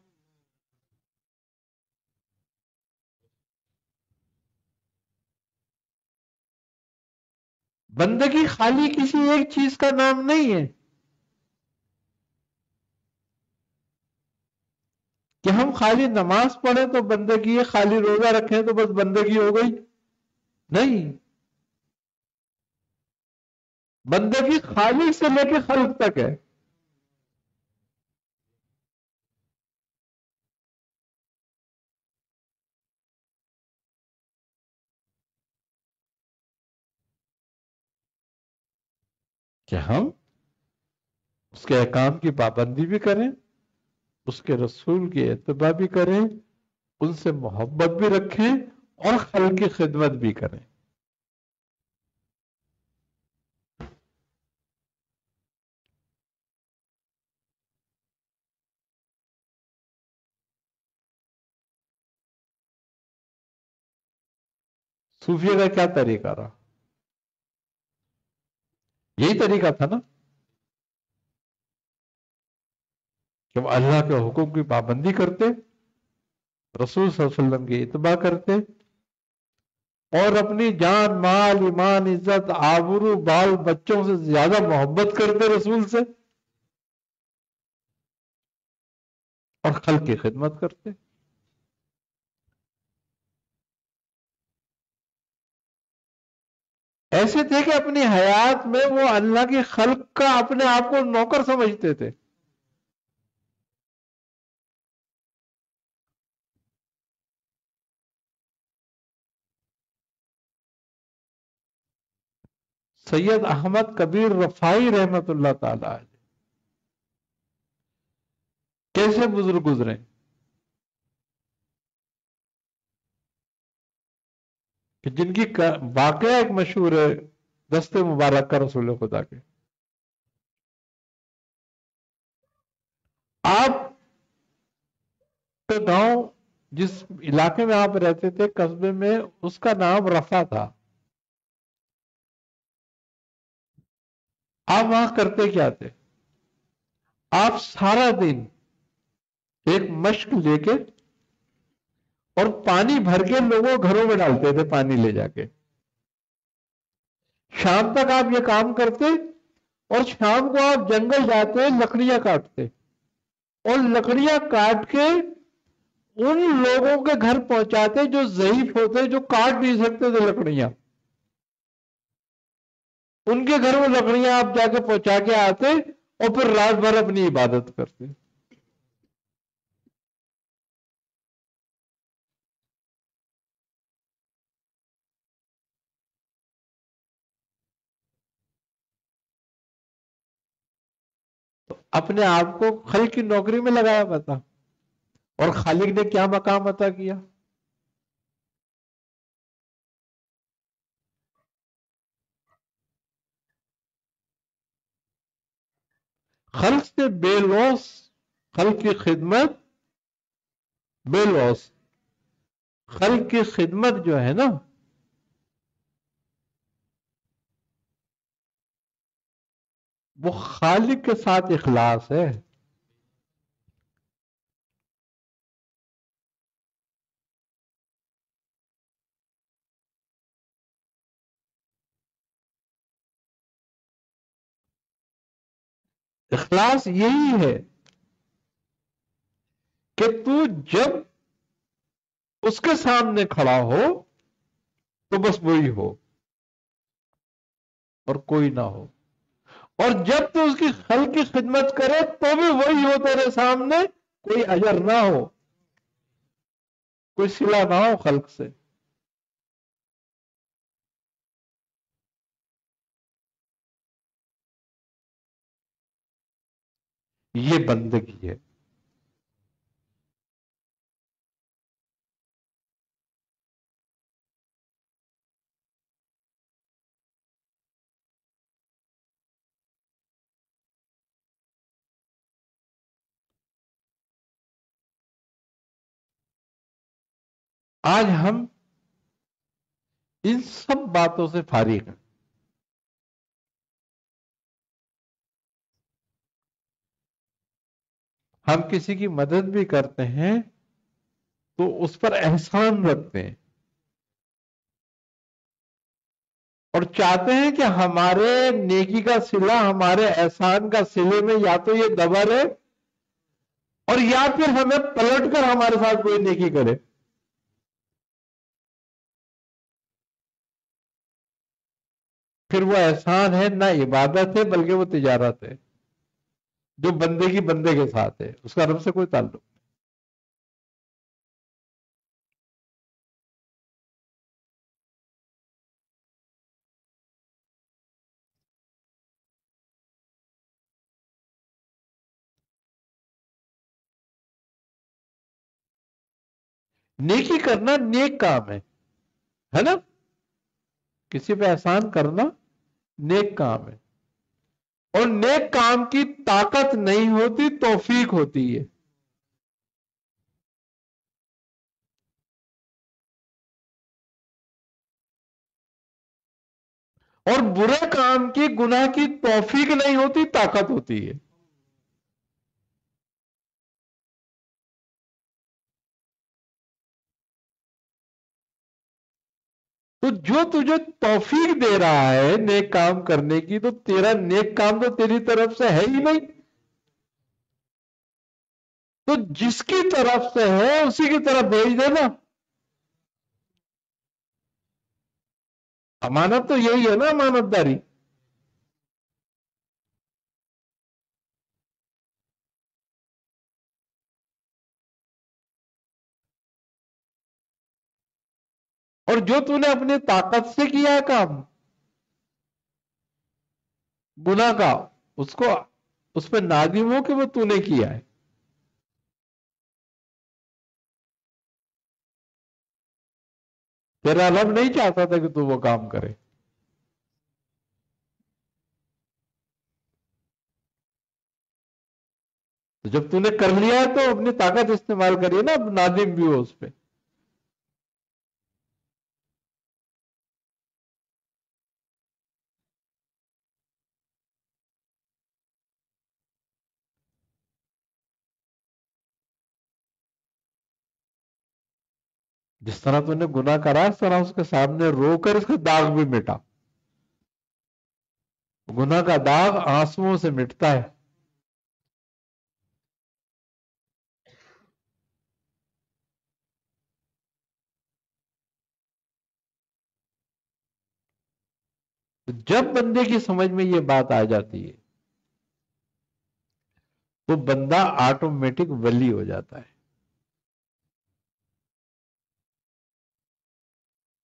Speaker 1: بندگی خالی کسی ایک چیز کا نام نہیں ہے کہ ہم خالی نماز پڑھیں تو بندگی ہے، خالی روزہ رکھیں تو بس بندگی ہو گئی. نہیں، بندگی خالق سے لے کے خلق تک ہے. کہ ہم اس کے احکام کی پابندی بھی کریں، اس کے رسول کی اتباع بھی کریں، ان سے محبت بھی رکھیں اور خلق کی خدمت بھی کریں. صوفیہ کا کیا طریقہ رہا؟ یہی طریقہ تھا نا کہ وہ اللہ کے حکم کی پابندی کرتے، رسول صلی اللہ علیہ وسلم کی اتباع کرتے اور اپنی جان مال ایمان عزت آبرو بال بچوں سے زیادہ محبت کرتے رسول سے اور خلق کی خدمت کرتے. ایسے تھے کہ اپنی حیات میں وہ اللہ کی خلق کا اپنے آپ کو نوکر سمجھتے تھے. سید احمد کبیر رفائی رحمت اللہ تعالی علیہ کیسے بزرگ گزرے کہ جن کی واقعہ ایک مشہور ہے دستے مبارک کا رسول خدا کے. آپ کا گاؤں جس علاقے میں آپ رہتے تھے قصبے میں، اس کا نام رفع تھا. آپ وہاں کرتے کیا تھے؟ آپ سارا دن ایک مشک لے کے اور پانی بھر کے لوگوں گھروں میں ڈالتے تھے، پانی لے جا کے. شام تک آپ یہ کام کرتے اور شام کو آپ جنگل جاتے لکڑیاں کاٹتے، اور لکڑیاں کاٹ کے ان لوگوں کے گھر پہنچاتے جو ضعیف ہوتے، جو کاٹ نہیں سکتے تھے لکڑیاں. ان کے گھر میں لکڑیاں آپ جا کے پہنچا کے آتے اور پھر رات بھر اپنی عبادت کرتے. اپنے آپ کو خلق کی نوکری میں لگایا ہوا تھا، اور خالق نے کیا مقام عطا کیا؟ خلق سے بے لوس، خلق کی خدمت بے لوس. خلق کی خدمت جو ہے نا، وہ خالق کے ساتھ اخلاص ہے. اخلاص یہی ہے کہ تو جب اس کے سامنے کھڑا ہو تو بس وہی ہو اور کوئی نہ ہو، اور جب تو اس کی خلق کی خدمت کرے تو بھی وہی ہو تیرے سامنے، کوئی اجر نہ ہو، کوئی صلہ نہ ہو خلق سے. یہ بندگی ہے. آج ہم ان سب باتوں سے فارغ ہیں. ہم کسی کی مدد بھی کرتے ہیں تو اس پر احسان رکھتے ہیں، اور چاہتے ہیں کہ ہمارے نیکی کا صلہ ہمارے احسان کا صلے میں یا تو یہ دبا رہے، اور یا پھر ہمیں پلٹ کر ہمارے ساتھ کوئی نیکی کرے. پھر وہ احسان ہے نہ عبادت ہے، بلکہ وہ تجارت ہے جو بندے کی بندے کے ساتھ ہے، اس کا رب سے کوئی تعلق. نیکی کرنا نیک کام ہے نا؟ کسی پہ احسان کرنا نیک کام ہے، اور نیک کام کی طاقت نہیں ہوتی، توفیق ہوتی ہے. اور برے کام کی، گناہ کی توفیق نہیں ہوتی، طاقت ہوتی ہے. تو جو تجھے توفیق دے رہا ہے نیک کام کرنے کی، تو تیرا نیک کام تو تیری طرف سے ہے ہی نہیں. تو جس کی طرف سے ہے اسی کی طرف بھیج دینا. امانت تو یہی ہے نا، امانت داری. اور جو تو نے اپنی طاقت سے کیا ہے کام گناہ کا، اس کو اس پہ نادم ہو کہ وہ تو نے کیا ہے. تیرا رب نہیں چاہتا تھا کہ تو وہ کام کرے. تو جب تو نے کر لیا ہے تو اپنی طاقت استعمال کریے نا، اب نادم بھی ہو اس پہ. جس طرح تو نے گناہ کرا اس طرح اس کے سامنے رو کر اس کا داغ بھی مٹا. گناہ کا داغ آنسوؤں سے مٹتا ہے. تو جب بندے کی سمجھ میں یہ بات آ جاتی ہے تو بندہ آٹومیٹک ولی ہو جاتا ہے.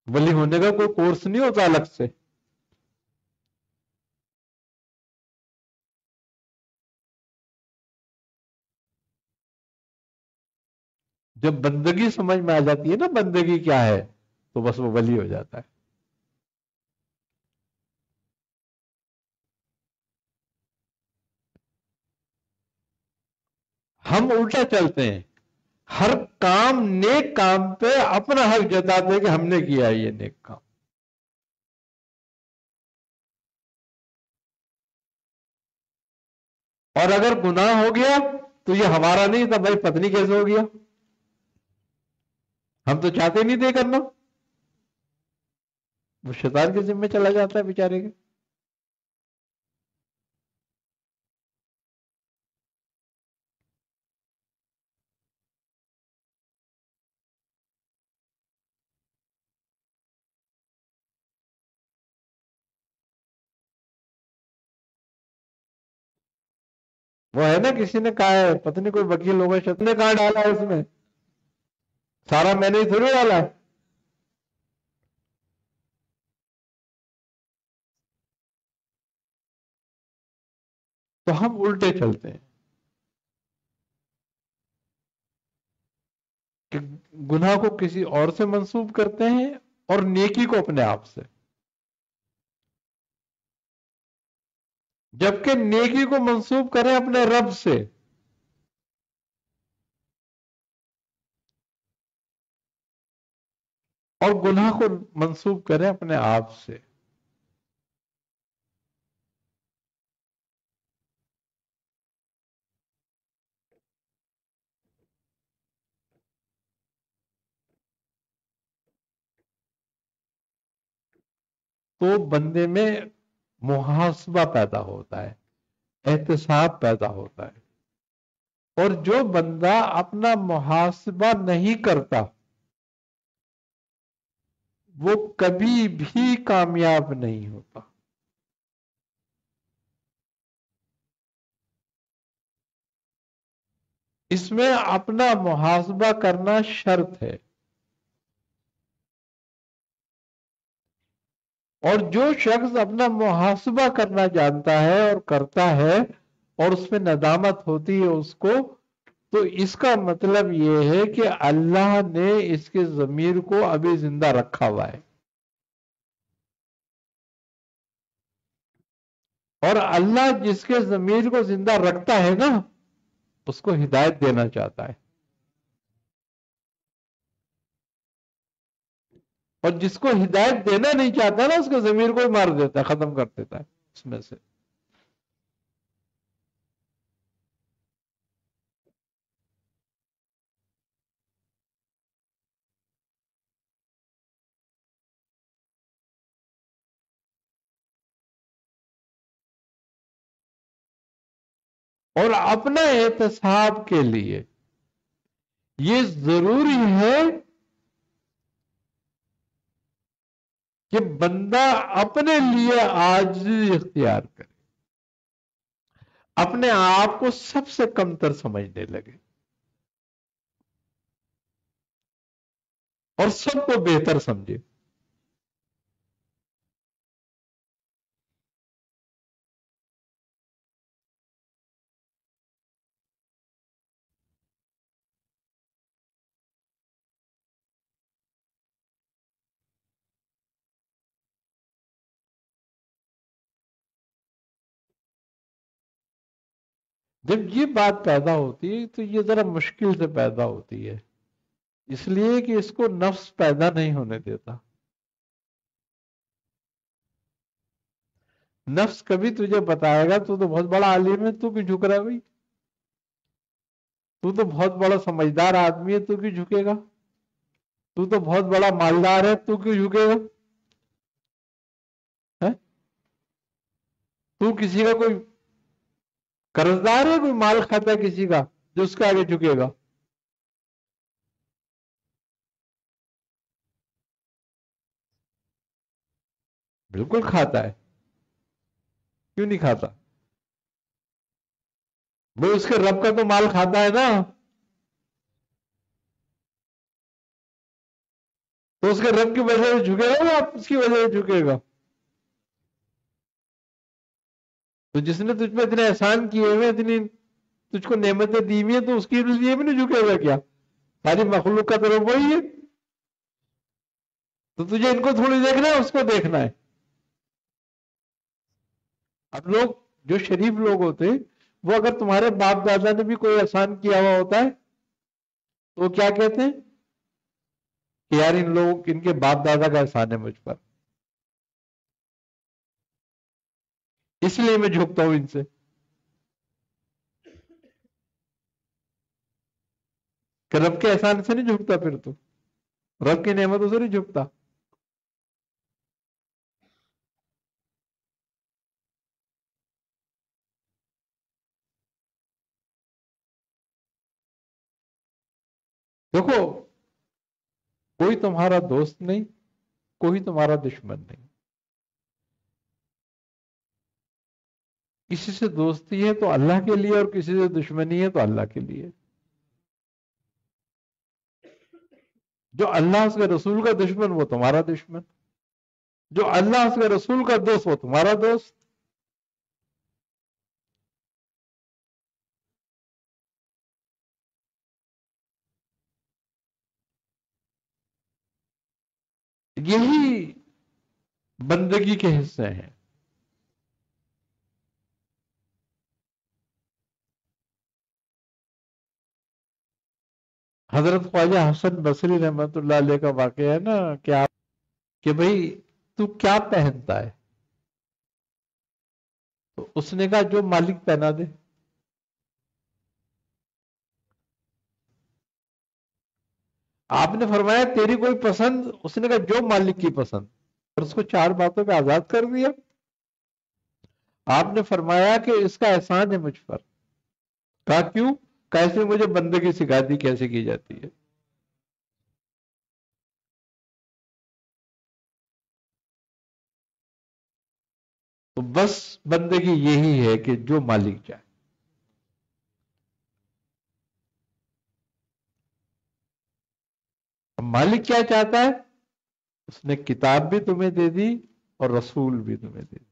Speaker 1: ولی ہونے کا کوئی کورس نہیں ہوتا الگ سے. جب بندگی سمجھ میں آ جاتی ہے نا بندگی کیا ہے، تو بس وہ ولی ہو جاتا ہے. ہم الٹا چلتے ہیں، ہر کام نیک کام پہ اپنا حق جتاتے ہیں کہ ہم نے کیا ہے یہ نیک کام. اور اگر گناہ ہو گیا تو یہ ہمارا نہیں تھا بھائی، پتنی کیسے ہو گیا، ہم تو چاہتے نہیں تھے کرنا. وہ شیطان کے ذمہ چلا جاتا ہے بیچارے کے. وہ ہے نا، کسی نے کہا ہے، پتہ نہیں کوئی وکیل ہوگا، شیطان نے کہاں ڈالا ہے اس میں، سارا میں نے ہی تھوڑی ڈالا ہے. تو ہم الٹے چلتے ہیں کہ گناہ کو کسی اور سے منسوب کرتے ہیں اور نیکی کو اپنے آپ سے. جبکہ نیکی کو منسوب کریں اپنے رب سے. اور گناہ کو منسوب کریں اپنے آپ سے. تو بندے میں محاسبہ پیدا ہوتا ہے، احتساب پیدا ہوتا ہے. اور جو بندہ اپنا محاسبہ نہیں کرتا وہ کبھی بھی کامیاب نہیں ہوتا. اس میں اپنا محاسبہ کرنا شرط ہے. اور جو شخص اپنا محاسبہ کرنا جانتا ہے اور کرتا ہے اور اس میں ندامت ہوتی ہے اس کو، تو اس کا مطلب یہ ہے کہ اللہ نے اس کے ضمیر کو ابھی زندہ رکھا ہوا ہے. اور اللہ جس کے ضمیر کو زندہ رکھتا ہے نا اس کو ہدایت دینا چاہتا ہے. اور جس کو ہدایت دینا نہیں چاہتا نا اس کے ضمیر کو ہی مار دیتا ہے، ختم کر دیتا ہے اس میں سے. اور اپنا احتساب کے لیے یہ ضروری ہے کہ بندہ اپنے لیے عاجزی اختیار کرے، اپنے آپ کو سب سے کمتر سمجھنے لگے اور سب کو بہتر سمجھے. جب یہ بات پیدا ہوتی ہے تو یہ ذرا مشکل سے پیدا ہوتی ہے، اس لیے کہ اس کو نفس پیدا نہیں ہونے دیتا۔ نفس کبھی تجھے بتائے گا تو بہت بڑا عالم ہے، تو کیوں جھک رہا ہے بھائی؟ تو بہت بڑا سمجھدار آدمی ہے، تو کیوں جھکے گا؟ تو بہت بڑا مالدار ہے، تو کیوں جھکے گا؟ ہے؟ تو کسی کا کوئی قرضدار ہے، کوئی مال کھاتا ہے کسی کا جو اس کے آگے جھکے گا؟ بالکل کھاتا ہے، کیوں نہیں کھاتا؟ وہ اس کے رب کا تو مال کھاتا ہے نا، تو اس کے رب کی وجہ سے جھکے گا یا اس کی وجہ سے جھکے گا؟ تو جس نے تجھ پہ اتنے احسان کیے ہوئے، اتنی تجھ کو نعمتیں دی ہوئی ہیں، تو اس کی لیے بھی نہیں جھکے گا کیا؟ ساری مخلوق کا طرف وہی ہے، تو تجھے ان کو تھوڑی دیکھنا ہے، اس کو دیکھنا ہے۔ اب لوگ جو شریف لوگ ہوتے، وہ اگر تمہارے باپ دادا نے بھی کوئی احسان کیا ہوا ہوتا ہے تو وہ کیا کہتے ہیں کہ یار ان کے باپ دادا کا احسان ہے مجھ پر، اس لیے میں جھکتا ہوں ان سے۔ کہ رب کے احسان سے نہیں جھکتا، پھر تو رب کی نعمتوں سے نہیں جھکتا۔ دیکھو، کوئی تمہارا دوست نہیں، کوئی تمہارا دشمن نہیں۔ کسی سے دوستی ہے تو اللہ کے لیے، اور کسی سے دشمنی ہے تو اللہ کے لیے۔ جو اللہ اس کے رسول کا دشمن وہ تمہارا دشمن، جو اللہ اس کے رسول کا دوست وہ تمہارا دوست۔ یہی بندگی کے حصے ہیں۔ حضرت خواجہ حسن بصری رحمت اللہ علیہ کا واقعہ ہے نا کہ بھئی تو کیا پہنتا ہے؟ تو اس نے کہا جو مالک پہنا دے۔ آپ نے فرمایا تیری کوئی پسند؟ اس نے کہا جو مالک کی پسند، اور اس کو 4 باتوں پہ آزاد کر دیا۔ آپ نے فرمایا کہ اس کا احسان ہے مجھ پر۔ کہا کیوں؟ کیسے؟ مجھے بندگی سکھا دی کیسے کی جاتی ہے۔ تو بس بندگی یہی ہے کہ جو مالک چاہے۔ اب مالک کیا چاہتا ہے؟ اس نے کتاب بھی تمہیں دے دی اور رسول بھی تمہیں دے دی۔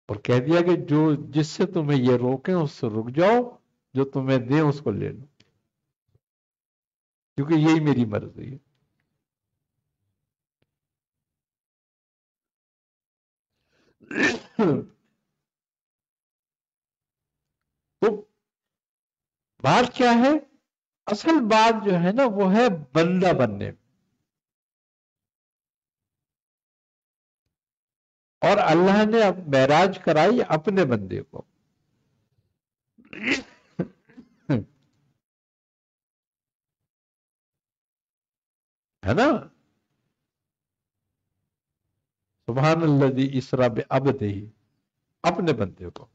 Speaker 1: اور کہہ دیا کہ جو جس سے تمہیں یہ روکیں اس سے رک جاؤ، جو تمہیں دیں اس کو لے لو، کیونکہ یہی میری مرضی ہے۔ تو بات کیا ہے؟ اصل بات جو ہے نا وہ ہے بندہ بننے میں۔ اور اللہ نے اب معراج کرائی اپنے بندے کو، ہے نا؟ سبحان الذی اسرا بعبدہ، اپنے بندے کو،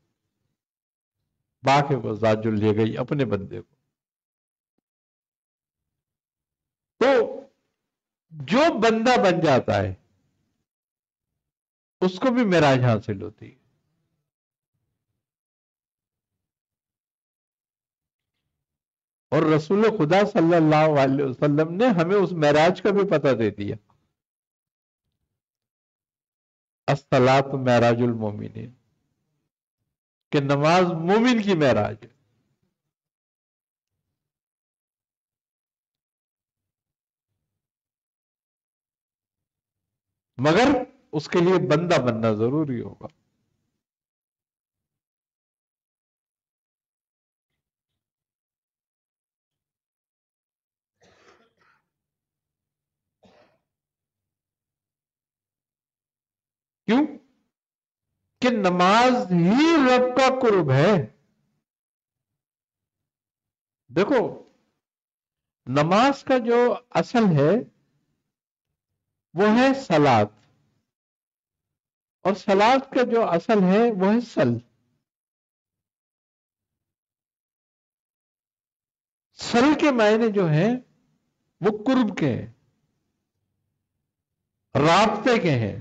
Speaker 1: باقی کو ذات جو لے گئی اپنے بندے کو۔ تو جو بندہ بن جاتا ہے اس کو بھی معراج حاصل ہوتی ہے۔ اور رسول خدا صلی اللہ علیہ وسلم نے ہمیں اس معراج کا بھی پتہ دے دیا۔ الصلاۃ معراج المومنین، کہ نماز مومن کی معراج ہے۔ مگر اس کے لیے بندہ بننا ضروری ہوگا. کیوں کہ نماز ہی رب کا قرب ہے. دیکھو نماز کا جو اصل ہے وہ ہے صلاۃ، اور صلاۃ کا جو اصل ہے وہ ہے سل. سل کے معنی جو ہیں وہ قرب کے ہیں، رابطے کے ہیں.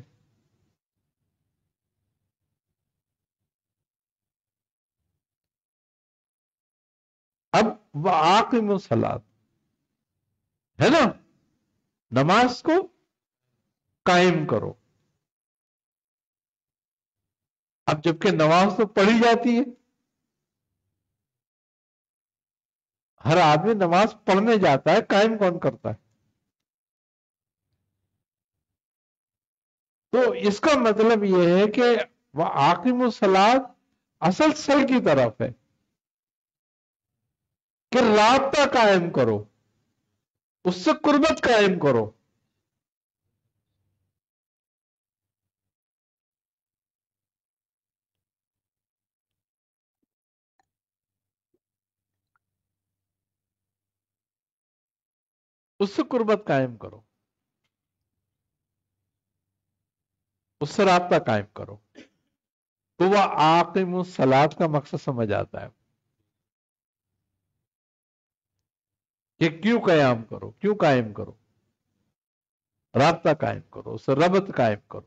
Speaker 1: اب وَأَقِیمُوا الصَّلَاۃَ ہے نا، نماز کو قائم کرو. اب جبکہ نماز تو پڑھی جاتی ہے، ہر آدمی نماز پڑھنے جاتا ہے، قائم کون کرتا ہے؟ تو اس کا مطلب یہ ہے کہ وَأَقِیمُوا الصَّلَاۃَ اصل سل کی طرف ہے کہ رابطہ قائم کرو، اس سے قربت قائم کرو. اس سے قربت قائم کرو، اس سے رابطہ قائم کرو. تو وہ وَأَقِیمُوا الصَّلَاۃَ کا مقصد سمجھ آتا ہے کہ کیوں قیام کرو، کیوں قائم کرو؟ رابطہ قائم کرو، اس سے ربط قائم کرو.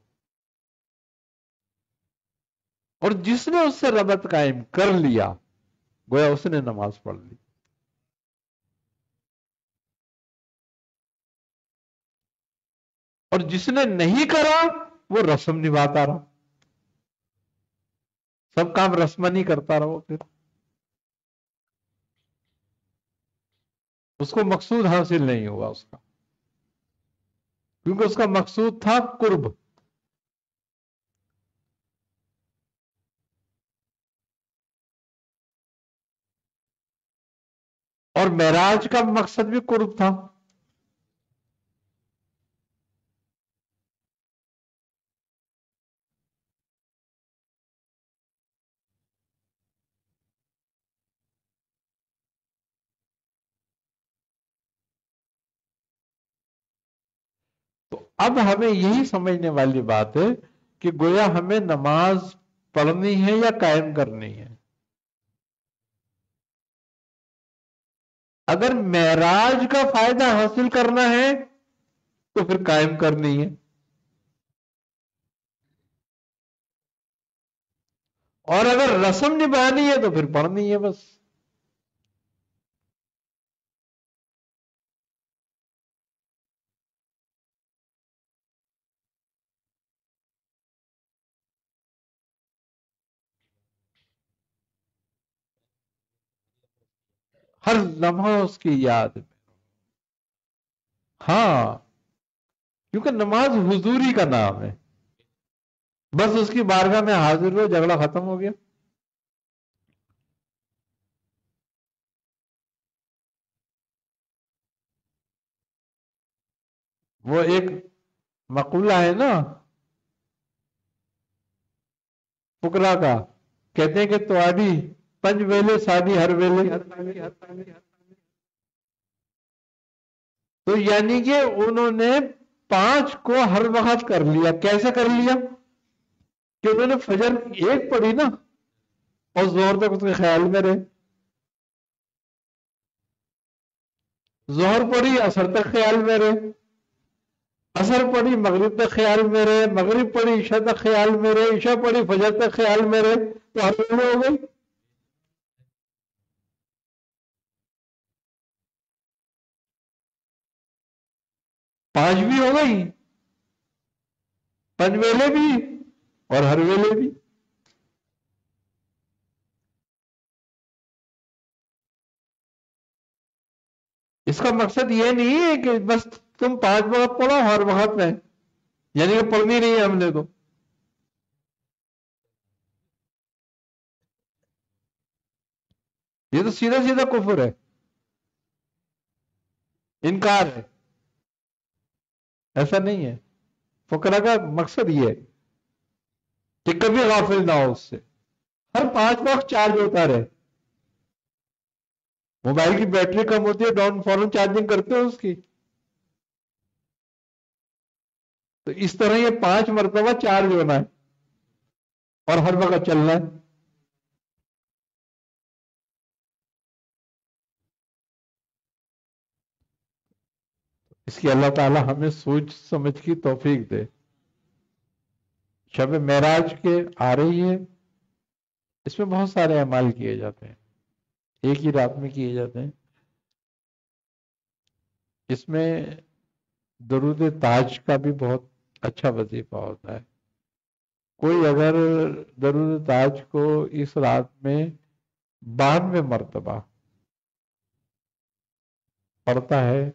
Speaker 1: اور جس نے اس سے ربط قائم کر لیا گویا اس نے نماز پڑھ لی. اور جس نے نہیں کرا وہ رسم نبھاتا رہا، سب کام رسمانی کرتا رہو، پھر اس کو مقصود حاصل نہیں ہوا اس کا، کیونکہ اس کا مقصود تھا قرب. اور معراج کا مقصد بھی قرب تھا. تو اب ہمیں یہی سمجھنے والی بات ہے کہ گویا ہمیں نماز پڑھنی ہے یا قائم کرنی ہے. اگر معراج کا فائدہ حاصل کرنا ہے تو پھر قائم کرنی ہے، اور اگر رسم نبھانی ہے تو پھر پڑھنی ہے بس. ہر لمحہ اس کی یاد میں. ہاں، کیونکہ نماز حضوری کا نام ہے. بس اس کی بارگاہ میں حاضر ہو، جھگڑا ختم ہو گیا. وہ ایک مقولہ ہے نا فقرا کا، کہتے ہیں کہ تواڈی پنج ویلے ساڈی ہر ویلے. تو یعنی کہ انہوں نے 5 کو ہر وقت کر لیا. کیسے کر لیا؟ کہ انہوں نے فجر ایک پڑھی نا، اور زہر تک اس کے خیال میں رہے، زہر پڑھی عصر تک خیال میں رہے، عصر پڑھی مغرب تک خیال میں رہے، مغرب پڑھی عشاء تک خیال میں رہے، عشاء پڑھی فجر تک خیال میں رہے. تو ہر ویلے ہو گئی. 5 بھی ہو گئی، پنج ویلے بھی اور ہر ویلے بھی. اس کا مقصد یہ نہیں ہے کہ بس تم 5 وقت پڑھو ہر وقت میں، یعنی کہ پڑھنی نہیں ہے ہم نے تو. یہ تو سیدھا سیدھا کفر ہے، انکار ہے. ایسا نہیں ہے. فقرہ کا مقصد یہ ہے کہ کبھی غافل نہ ہو اس سے، ہر 5 وقت چارج ہوتا رہے. موبائل کی بیٹری کم ہوتی ہے، ڈاؤن فوراً چارجنگ کرتے ہو اس کی. تو اس طرح یہ 5 مرتبہ چارج ہونا ہے اور ہر وقت چلنا ہے. اس کی اللہ تعالی ہمیں سوچ سمجھ کی توفیق دے. شب معراج کے آ رہی ہے، اس میں بہت سارے اعمال کیے جاتے ہیں، ایک ہی رات میں کیے جاتے ہیں. اس میں درود تاج کا بھی بہت اچھا وظیفہ ہوتا ہے. کوئی اگر درود تاج کو اس رات میں 92 مرتبہ پڑھتا ہے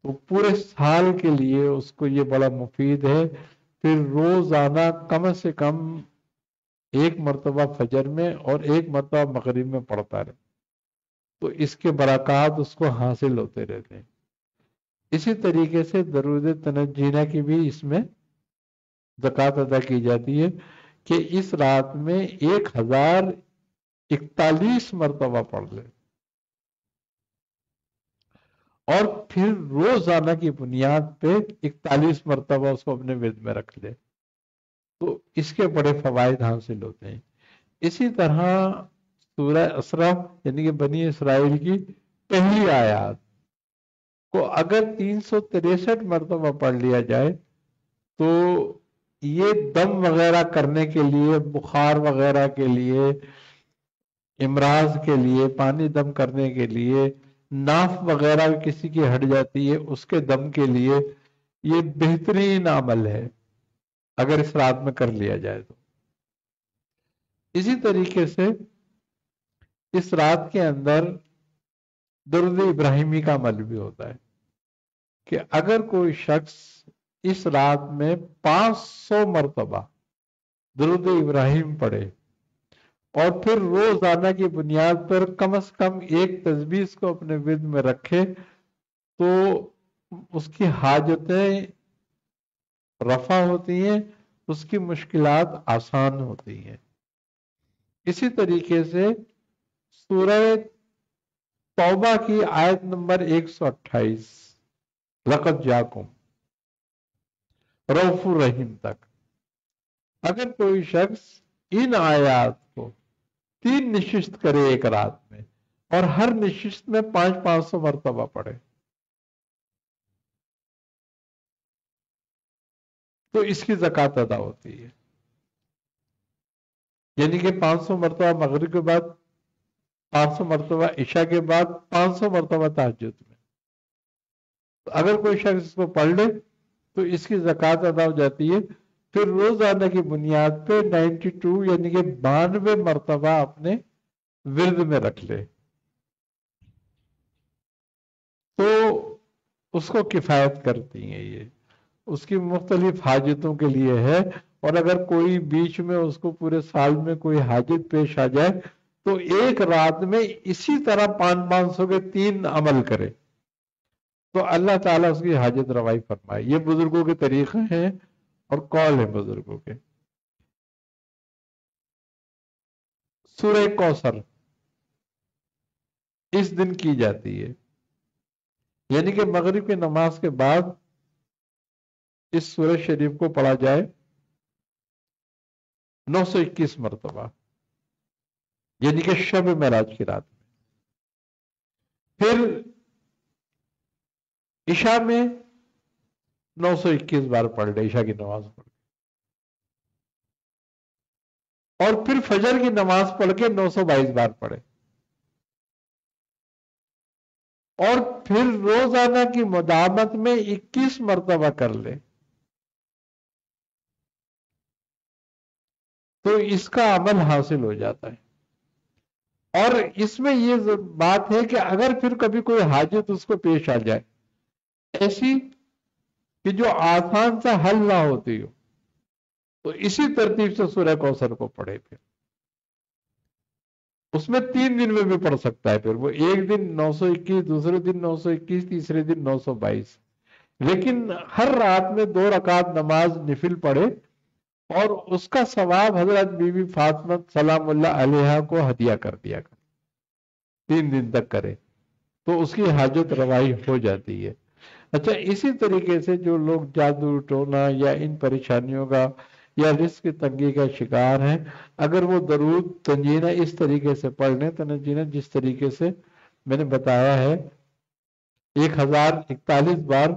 Speaker 1: تو پورے سال کے لیے اس کو یہ بڑا مفید ہے. پھر روزانہ کم سے کم 1 مرتبہ فجر میں اور 1 مرتبہ مغرب میں پڑھتا رہے تو اس کے برکات اس کو حاصل ہوتے رہتے ہیں. اسی طریقے سے درود تنجینہ کی بھی اس میں زکوٰۃ ادا کی جاتی ہے کہ اس رات میں 1041 مرتبہ پڑھ لے اور پھر روزانہ کی بنیاد پہ 41 مرتبہ اس کو اپنے ورد میں رکھ لے تو اس کے بڑے فوائد حاصل ہوتے ہیں. اسی طرح سورہ اسراء یعنی کہ بنی اسرائیل کی پہلی آیات کو اگر 363 مرتبہ پڑھ لیا جائے تو یہ دم وغیرہ کرنے کے لیے، بخار وغیرہ کے لیے، امراض کے لیے، پانی دم کرنے کے لیے، ناف وغیرہ کسی کی ہٹ جاتی ہے اس کے دم کے لیے یہ بہترین عمل ہے اگر اس رات میں کر لیا جائے تو. اسی طریقے سے اس رات کے اندر درود ابراہیمی کا عمل بھی ہوتا ہے کہ اگر کوئی شخص اس رات میں 500 مرتبہ درود ابراہیم پڑھے اور پھر روزانہ کی بنیاد پر کم از کم ایک تسبیح کو اپنے ورد میں رکھے تو اس کی حاجتیں رفع ہوتی ہیں، اس کی مشکلات آسان ہوتی ہیں. اسی طریقے سے سورہ توبہ کی آیت نمبر 128 لقد جاکم رؤوف الرحیم تک اگر کوئی شخص ان آیات کو 3 نشست کرے ایک رات میں اور ہر نشست میں 500 مرتبہ پڑھے تو اس کی زکوٰۃ ادا ہوتی ہے. یعنی کہ 500 مرتبہ مغرب کے بعد، 500 مرتبہ عشاء کے بعد، 500 مرتبہ تہجد میں. تو اگر کوئی شخص اس کو پڑھ لے تو اس کی زکوٰۃ ادا ہو جاتی ہے. پھر روزانہ کی بنیاد پہ 92 یعنی کہ 92 مرتبہ اپنے ورد میں رکھ لے تو اس کو کفایت کرتی ہیں. یہ اس کی مختلف حاجتوں کے لیے ہے اور اگر کوئی بیچ میں اس کو پورے سال میں کوئی حاجت پیش آ جائے تو ایک رات میں اسی طرح 500 کے 3 عمل کرے تو اللہ تعالیٰ اس کی حاجت روائی فرمائے. یہ بزرگوں کے طریقے ہیں اور قول ہے بزرگوں کے. سورہ کوثر اس دن کی جاتی ہے یعنی کہ مغرب کی نماز کے بعد اس سورہ شریف کو پڑھا جائے 921 مرتبہ یعنی کہ شب معراج کی رات میں. پھر عشاء میں 921 بار پڑھ لے عشاء کی نماز پڑھ اور پھر فجر کی نماز پڑھ کے 922 بار پڑھے اور پھر روزانہ کی مداومت میں 21 مرتبہ کر لے تو اس کا عمل حاصل ہو جاتا ہے. اور اس میں یہ بات ہے کہ اگر پھر کبھی کوئی حاجت اس کو پیش آ جائے ایسی کہ جو آسان سا حل نہ ہوتی ہو، تو اسی ترتیب سے سورہ کوثر کو پڑھے پھر اس میں 3 دن میں بھی پڑھ سکتا ہے، پھر وہ ایک دن 921، دوسرے دن 921، تیسرے دن 922، لیکن ہر رات میں 2 رکعت نماز نفل پڑھے اور اس کا ثواب حضرت بی بی فاطمہ سلام اللہ علیہا کو ہدیہ کر دیا کر، 3 دن تک کرے تو اس کی حاجت روائی ہو جاتی ہے۔ اچھا، اسی طریقے سے جو لوگ جادو ٹونا یا ان پریشانیوں کا یا رزق کی تنگی کا شکار ہیں، اگر وہ درود تنجینہ اس طریقے سے پڑھ لیں، تنجینہ جس طریقے سے میں نے بتایا ہے 1041 بار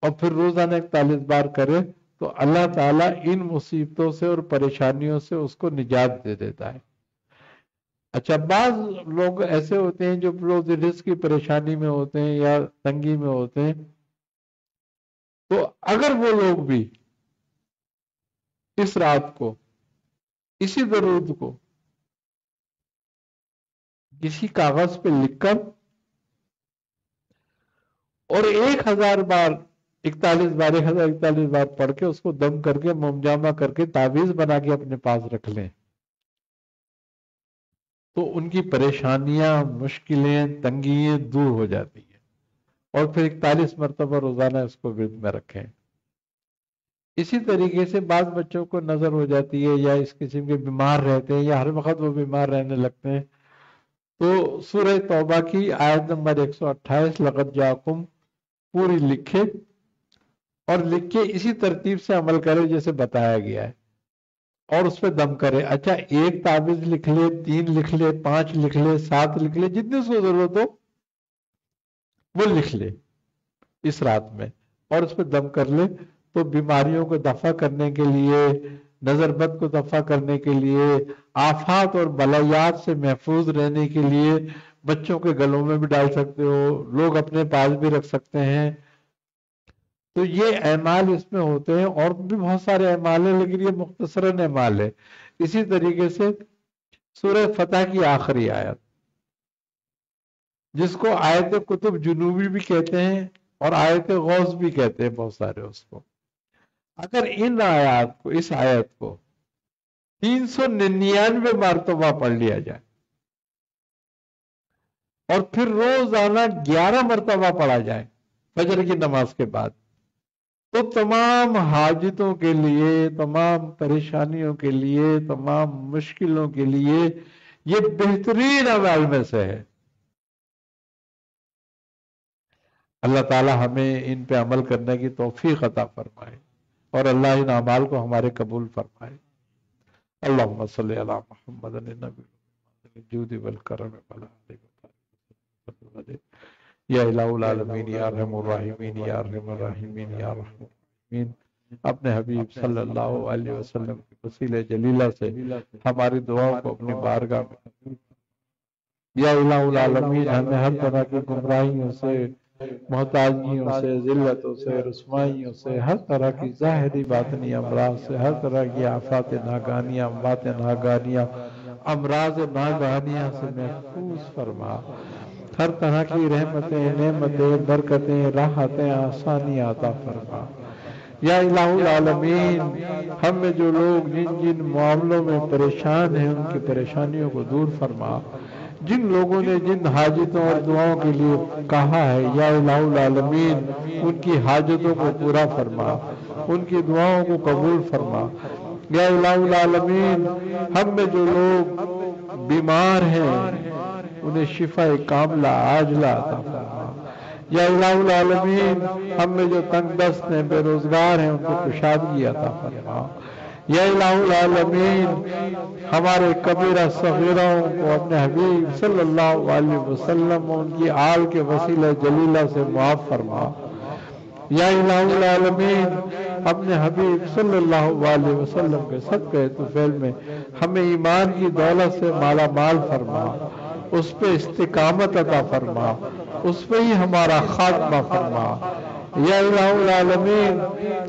Speaker 1: اور پھر روزانہ 41 بار کرے تو اللہ تعالیٰ ان مصیبتوں سے اور پریشانیوں سے اس کو نجات دے دیتا ہے۔ اچھا، بعض لوگ ایسے ہوتے ہیں جو روز رزق کی پریشانی میں ہوتے ہیں یا تنگی میں ہوتے ہیں، تو اگر وہ لوگ بھی اس رات کو اسی درود کو کسی کاغذ پہ لکھ کر اور 1000 بار 1041 بار پڑھ کے اس کو دم کر کے مومجامہ کر کے تعویذ بنا کے اپنے پاس رکھ لیں تو ان کی پریشانیاں، مشکلیں، تنگیاں دور ہو جاتی ہیں، اور پھر 41 مرتبہ روزانہ اس کو ورد میں رکھیں۔ اسی طریقے سے بعض بچوں کو نظر ہو جاتی ہے یا اس قسم کے بیمار رہتے ہیں یا ہر وقت وہ بیمار رہنے لگتے ہیں، تو سورہ توبہ کی آیت نمبر 128 لقد جاءکم پوری لکھے اور لکھ کے اسی ترتیب سے عمل کرے جیسے بتایا گیا ہے اور اس پہ دم کرے۔ اچھا، 1 تعویذ لکھ لے، 3 لکھ لے، 5 لکھ لے، 7 لکھ لے، جتنی اس کو ضرورت ہو وہ لکھ لے اس رات میں اور اس پہ دم کر لے، تو بیماریوں کو دفع کرنے کے لیے، نظر بد کو دفع کرنے کے لیے، آفات اور بلایات سے محفوظ رہنے کے لیے بچوں کے گلوں میں بھی ڈال سکتے ہو، لوگ اپنے پاس بھی رکھ سکتے ہیں۔ تو یہ اعمال اس میں ہوتے ہیں، اور بھی بہت سارے اعمال ہیں لیکن یہ مختصراً اعمال ہے۔ اسی طریقے سے سورہ فتح کی آخری آیت، جس کو آیت کتب جنوبی بھی کہتے ہیں اور آیت غوث بھی کہتے ہیں بہت سارے اس کو، اگر ان آیات کو، اس آیت کو 399 مرتبہ پڑھ لیا جائے اور پھر روزانہ 11 مرتبہ پڑھا جائے فجر کی نماز کے بعد، تو تمام حاجتوں کے لیے، تمام پریشانیوں کے لیے، تمام مشکلوں کے لیے یہ بہترین اعمال میں سے ہے۔ اللہ تعالی ہمیں ان پہ عمل کرنے کی توفیق عطا فرمائے اور اللہ ان اعمال کو ہمارے قبول فرمائے۔ اللہم صلی علی محمد النبی الجود والکرم یا الہ العالمین یا ارحم الراحمین یا ارحم الراحمین یا ارحم الراحمین۔ اپنے حبیب صلی اللہ علیہ وسلم کی وسیلہ جلیلہ سے ہماری دعاؤں کو اپنی بارگاہ میں، یا الہ العالمین ہمیں ہر طرح کی گمراہیوں سے، محتاجیوں سے، ذلتوں سے، رسوائیوں سے، ہر طرح کی ظاہری باطنی امراض سے، ہر طرح کی آفات ناگانیاں، اموات ناگانیاں، امراض ناگانیاں سے محفوظ فرما۔ ہر طرح کی رحمتیں، نعمتیں، برکتیں، راحتیں، آسانیاں عطا فرما۔ یا الہ العالمین ہم میں جو لوگ جن جن معاملوں میں پریشان ہیں ان کی پریشانیوں کو دور فرما۔ جن لوگوں نے جن حاجتوں اور دعاؤں کے لیے کہا ہے یا الہ العالمین ان کی حاجتوں کو پورا فرما، ان کی دعاؤں کو قبول فرما۔ یا الہ العالمین ہم میں جو لوگ بیمار ہیں انہیں شفا کاملہ عاجلہ عطا فرما۔ یا الہ العالمین ہم میں جو تنگ دست ہیں، بے روزگار ہیں، ان کو کشادگی عطا فرما۔ یا الہ العالمین ہمارے کبیرہ صغیروں کو اپنے حبیب صلی اللہ علیہ وسلم ان کی آل کے وسیلہ جلیلہ سے معاف فرما۔ یا الہ العالمین اپنے حبیب صلی اللہ علیہ وسلم کے صدقہ طفیل میں ہمیں ایمان کی دولت سے مالا مال فرما، اس پہ استقامت عطا فرما، اس پہ ہی ہمارا خاتمہ فرما۔ یا الہ العالمین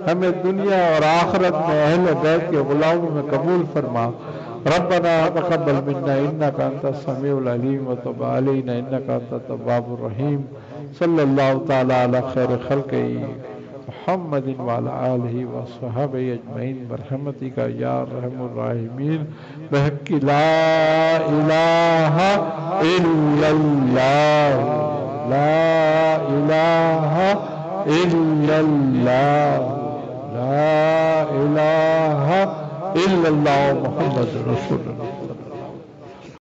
Speaker 1: ہمیں دنیا اور آخرت میں اہل بیت کے غلاموں میں قبول فرما، ربنا تقبل منا إنك أنت السميع العليم وتب علينا إنك أنت التواب الرحيم صلى الله تعالى على خير خلقه محمد وعلى آله وصحبه أجمعين برحمتك يا أرحم الراحمين بحق لا إله إلا الله لا إله إلا الله لا إله إلا الله محمد رسول الله